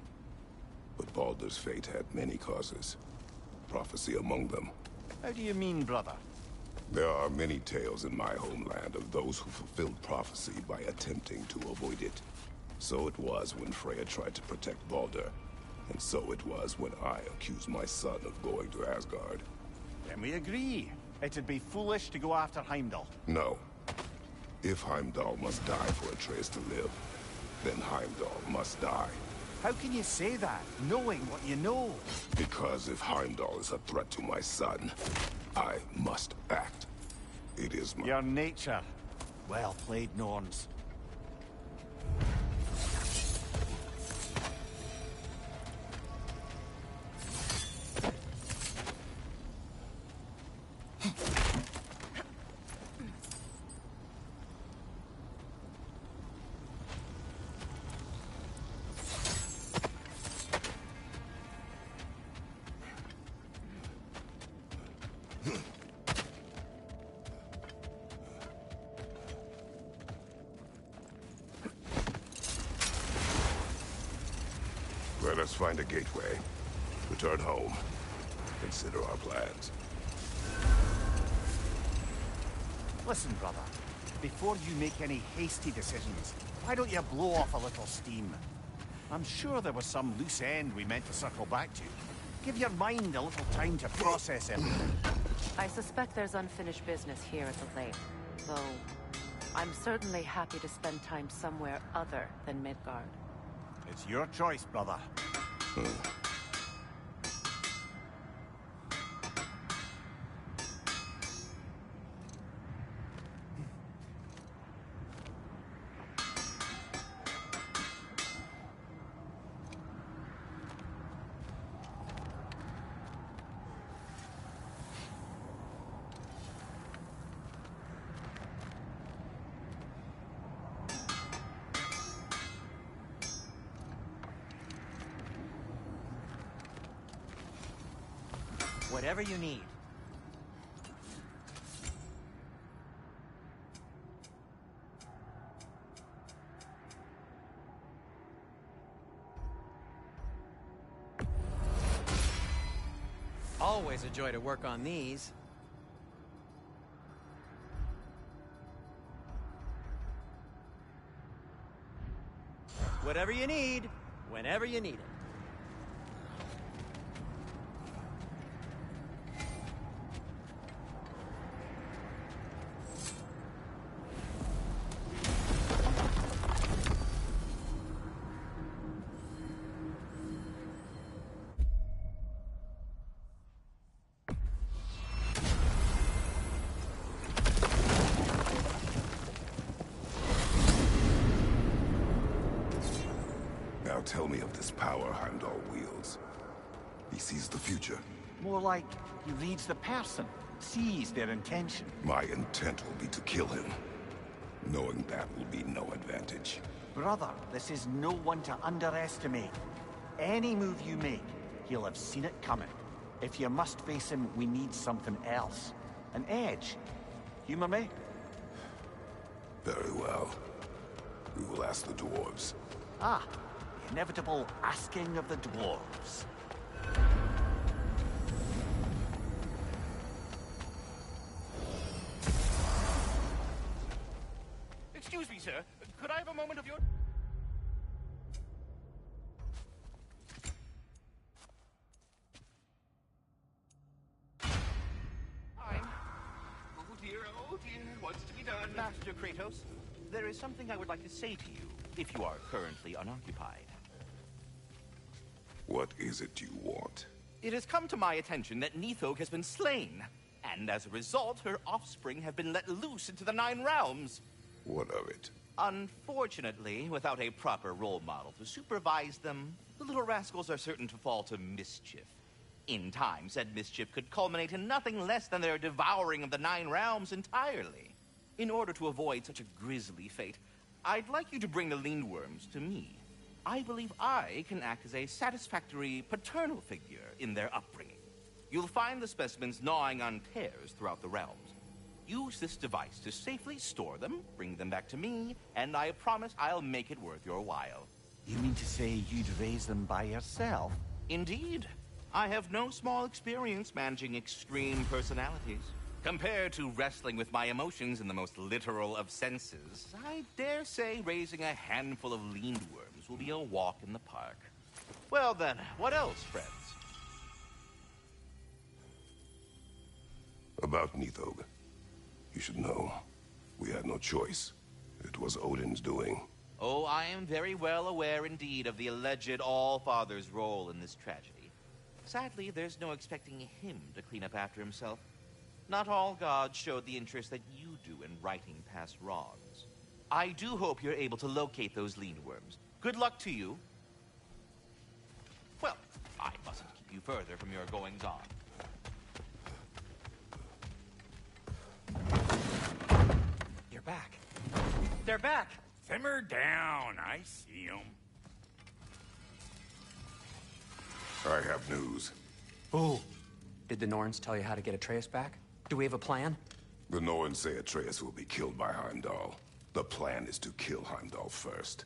But Baldur's fate had many causes. Prophecy among them. How do you mean, brother? There are many tales in my homeland of those who fulfilled prophecy by attempting to avoid it. So it was when Freya tried to protect Baldur. And so it was when I accused my son of going to Asgard. Then we agree. It'd be foolish to go after Heimdall. No. If Heimdall must die for Atreus to live, then Heimdall must die. How can you say that, knowing what you know? Because if Heimdall is a threat to my son, I must act. It is my... Your nature. Well played, Norns. Let us find a gateway. Return home. Consider our plans. Listen, brother. Before you make any hasty decisions, why don't you blow off a little steam? I'm sure there was some loose end we meant to circle back to. Give your mind a little time to process everything. I suspect there's unfinished business here at the lake, though I'm certainly happy to spend time somewhere other than Midgard. It's your choice, brother. Whatever you need. Always a joy to work on these. Whatever you need, whenever you need it. Now tell me of this power Heimdall wields. He sees the future. More like he reads the person, sees their intention. My intent will be to kill him. Knowing that will be no advantage. Brother, this is no one to underestimate. Any move you make, he'll have seen it coming. If you must face him, we need something else. An edge. Humor me? Very well. We will ask the dwarves. Ah, the inevitable asking of the dwarves. Excuse me, sir. Could I have a moment of your... Oh dear, what's to be done? Master Kratos, there is something I would like to say to you, if you are currently unoccupied. What is it you want? It has come to my attention that Nithog has been slain, and as a result, her offspring have been let loose into the Nine Realms. What of it? Unfortunately, without a proper role model to supervise them, the little rascals are certain to fall to mischief. In time, said mischief could culminate in nothing less than their devouring of the Nine Realms entirely. In order to avoid such a grisly fate, I'd like you to bring the Lindworms to me. I believe I can act as a satisfactory paternal figure in their upbringing. You'll find the specimens gnawing on tears throughout the realms. Use this device to safely store them, bring them back to me, and I promise I'll make it worth your while. You mean to say you'd raise them by yourself? Indeed. I have no small experience managing extreme personalities. Compared to wrestling with my emotions in the most literal of senses, I dare say raising a handful of Lindworms will be a walk in the park. Well then, what else, friends? About Nithog. You should know. We had no choice. It was Odin's doing. Oh, I am very well aware indeed of the alleged All-Father's role in this tragedy. Sadly, there's no expecting him to clean up after himself. Not all gods showed the interest that you do in righting past wrongs. I do hope you're able to locate those Lindworms. Good luck to you. Well, I mustn't keep you further from your goings-on. You're back. They're back! Simmer down. I see 'em. I have news. Oh. Did the Norns tell you how to get Atreus back? Do we have a plan? The Norns say Atreus will be killed by Heimdall. The plan is to kill Heimdall first.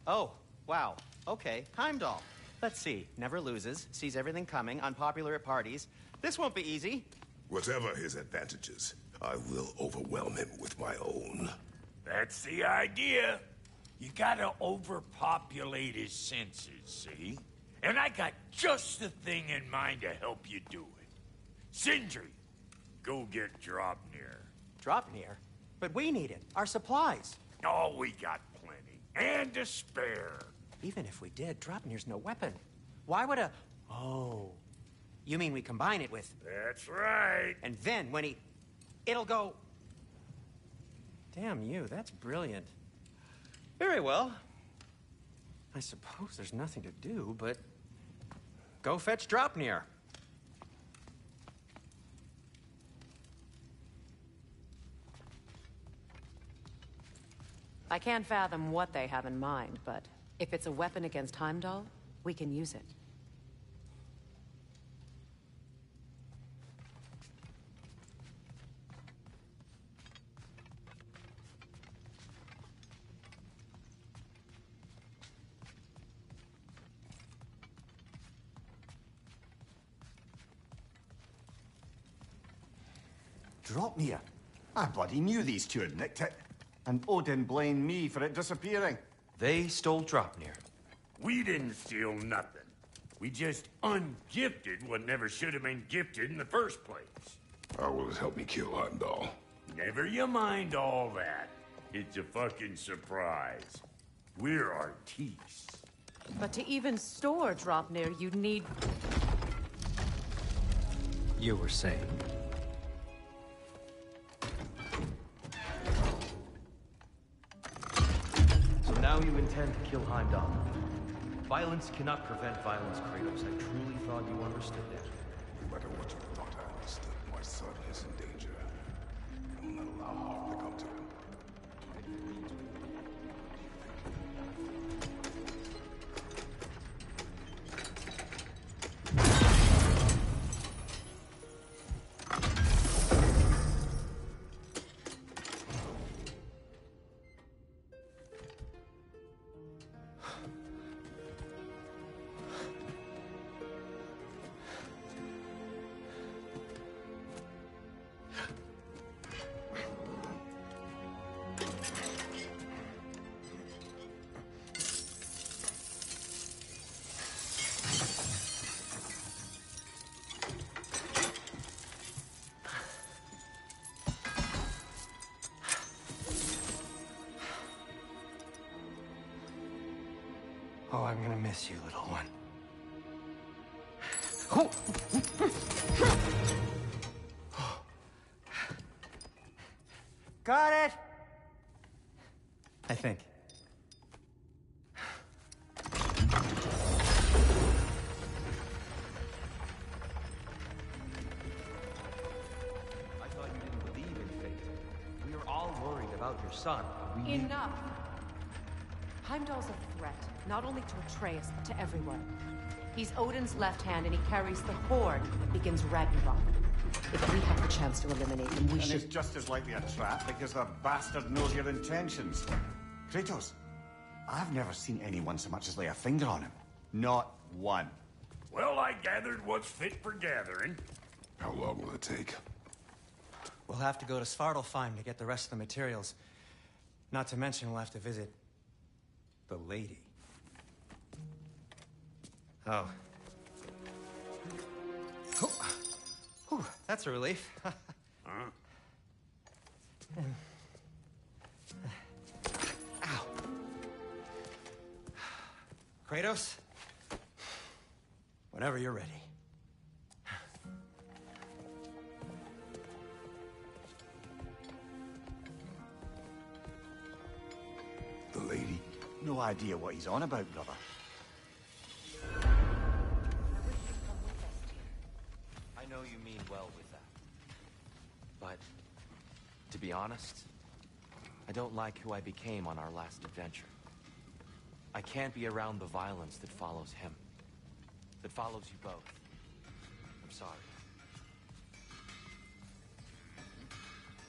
Oh, Wow. Okay, Heimdall. Let's see. Never loses, sees everything coming, unpopular at parties. This won't be easy. Whatever his advantages, I will overwhelm him with my own. That's the idea. You gotta overpopulate his senses, see? And I got just the thing in mind to help you do it. Sindri, go get Draupnir. Draupnir? But we need it. Our supplies. Oh, we got plenty. And to spare. Even if we did, Draupnir's no weapon. Why would a... Oh. You mean we combine it with... That's right. And then when he... It'll go... Damn you, that's brilliant. Very well. I suppose there's nothing to do, but... Go fetch Draupnir. I can't fathom what they have in mind, but if it's a weapon against Heimdall, we can use it. Draupnir? I bloody knew these two had nicked it. And Odin blamed me for it disappearing. They stole Draupnir. We didn't steal nothing. We just ungifted what never should have been gifted in the first place. How will it help me kill Heimdall? Never you mind all that. It's a fucking surprise. We're artistes. But to even store Draupnir, you'd need... You were saying? So now you intend to kill Heimdall. Violence cannot prevent violence, Kratos. I truly thought you understood that. No matter what you thought I understood, my son is in danger. I will not allow harm to come to him. Oh, I'm gonna miss you, little one. Got it! I think. I thought you didn't believe in fate. We are all worried about your son. Enough! Heimdall's a threat, not only to Atreus, but to everyone. He's Odin's left hand, and he carries the horde that begins Ragnarok. If we have the chance to eliminate him, we should... And it's just as likely a trap because the bastard knows your intentions. Kratos, I've never seen anyone so much as lay a finger on him. Not one. Well, I gathered what's fit for gathering. How long will it take? We'll have to go to Svartalfheim to get the rest of the materials. Not to mention we'll have to visit... the lady. Oh. Whew, that's a relief. Ow. Kratos? Whenever you're ready. The lady? No idea what he's on about, brother. I know you mean well with that. But, to be honest, I don't like who I became on our last adventure. I can't be around the violence that follows him. That follows you both. I'm sorry.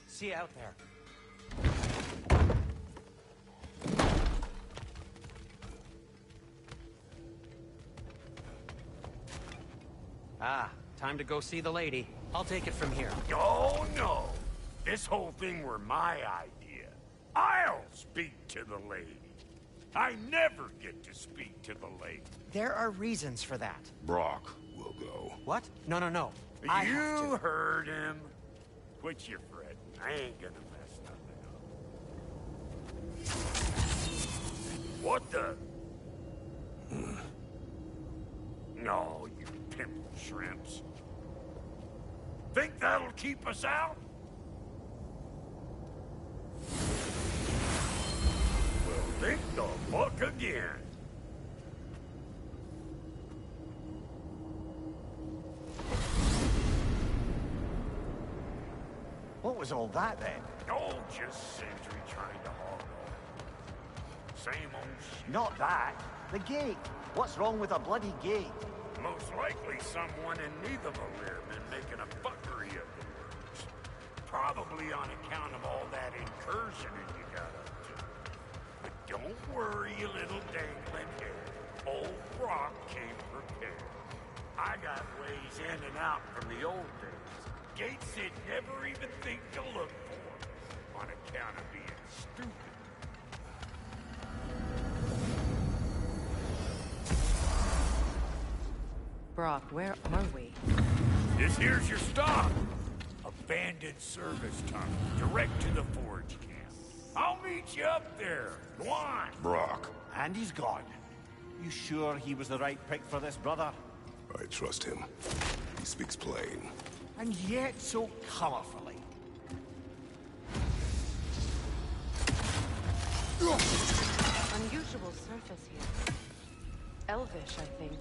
See you out there. Ah, time to go see the lady. I'll take it from here. Oh, no. This whole thing were my idea. I'll speak to the lady. I never get to speak to the lady. There are reasons for that. Brock will go. What? No, no, no. I have You to. heard him. Quit your fretting. I ain't gonna mess nothing up. What the? No, you pimple shrimps. Think that'll keep us out? Well, think the fuck again. What was all that then? Oh, just Sentry trying to hog off. Same old shit. Not that. The gate. What's wrong with a bloody gate? Most likely someone in Neitherville been making a fuckery of the works. Probably on account of all that incursioning you got up to. But don't worry, you little dangling head. Old Brock came prepared. I got ways in and out from the old days. Gates he'd never even think to look for, on account of being stupid. Brock, where are we? This here's your stop. Abandoned service tunnel, direct to the forge camp. I'll meet you up there. Go on. Brock, And he's gone. You sure he was the right pick for this, brother? I trust him. He speaks plain. And yet so colorfully. Unusual surface here. Elvish, I think.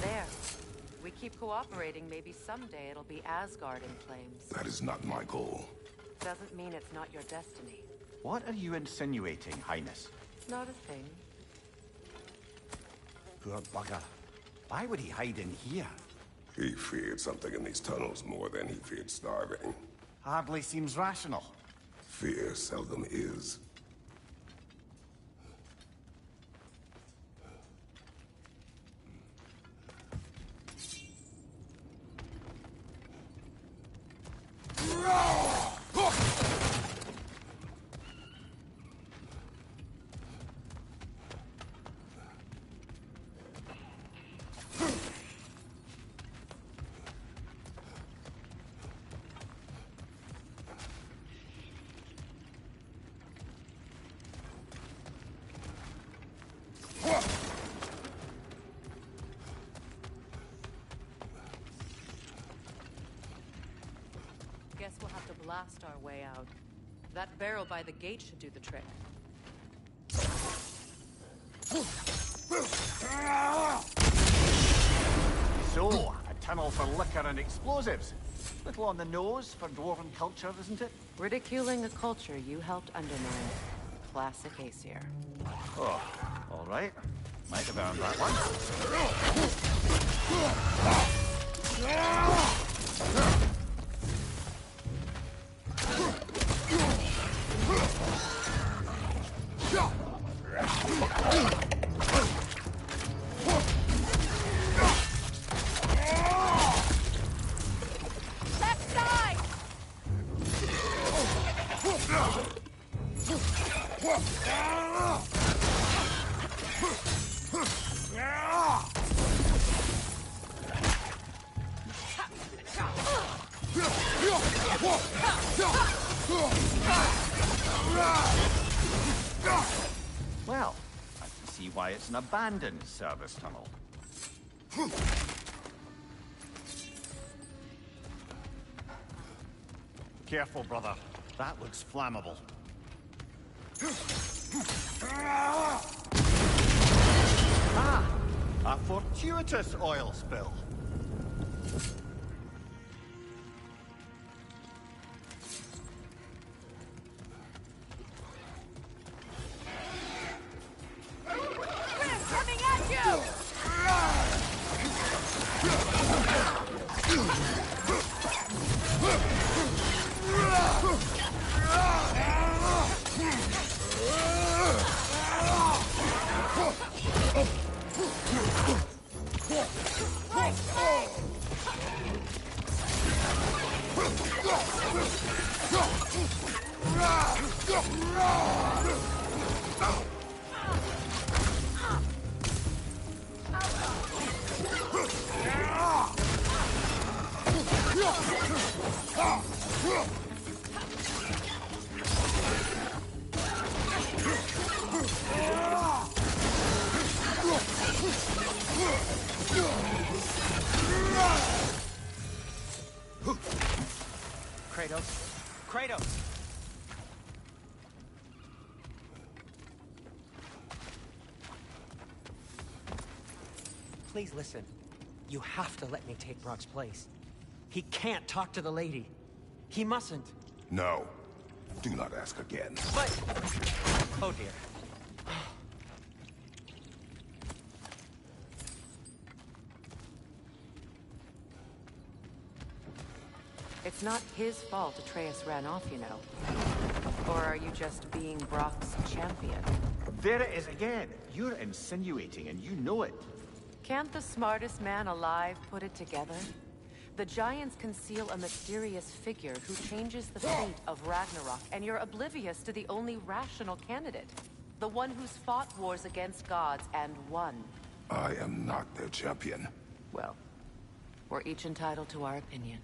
There. We keep cooperating, maybe someday it'll be Asgard in flames. That is not my goal. Doesn't mean it's not your destiny. What are you insinuating, Highness? Not a thing. Poor bugger. Why would he hide in here? He feared something in these tunnels more than he feared starving. Hardly seems rational. Fear seldom is. Guess we'll have to blast our way out. That barrel by the gate should do the trick. So, a tunnel for liquor and explosives. Little on the nose for dwarven culture, isn't it? Ridiculing a culture you helped undermine. Classic Aesir. Oh, all right. Might have earned that one. Left side! Well, I can see why it's an abandoned service tunnel. Careful, brother. That looks flammable. Ah! A fortuitous oil spill. Kratos. Kratos! Please listen. You have to let me take Brock's place. He can't talk to the lady. He mustn't. No. Do not ask again. But... Oh dear. It's not his fault Atreus ran off, you know. Or are you just being Brock's champion? There it is again. You're insinuating, and you know it. Can't the smartest man alive put it together? The Giants conceal a mysterious figure who changes the fate of Ragnarok, and you're oblivious to the only rational candidate. The one who's fought wars against gods and won. I am not their champion. Well, we're each entitled to our opinion.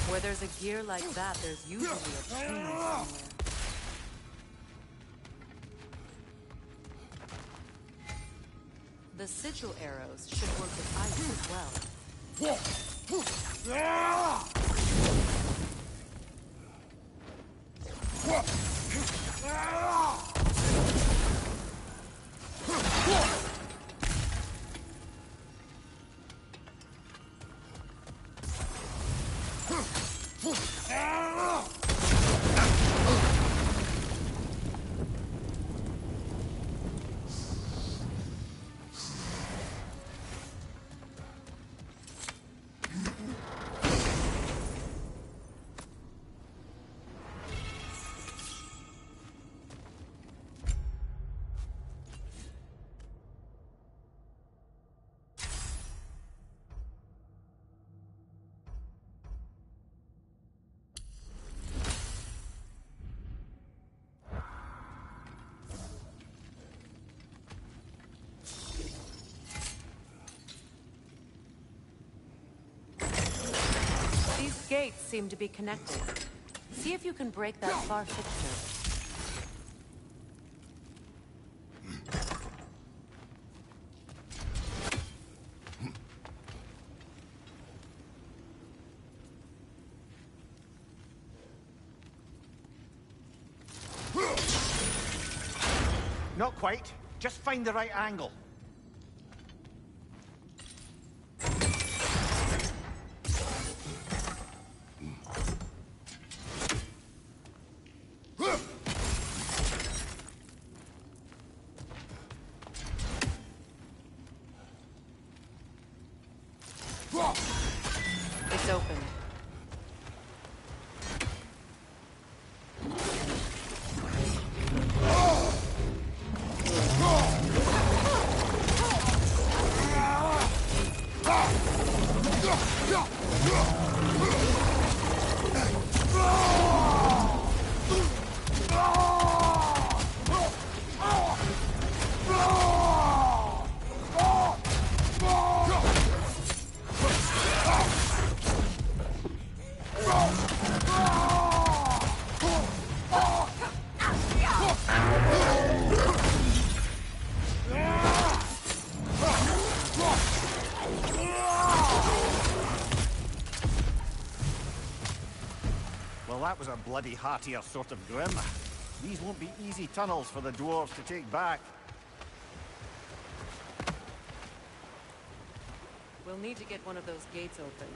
Where there's a gear like that, there's usually a chain somewhere. The sigil arrows should work with ice as well. Gates seem to be connected. See if you can break that far fixture. Not quite. Just find the right angle. It's open. Well, that was a bloody heartier sort of grim. These won't be easy tunnels for the dwarves to take back. We'll need to get one of those gates open.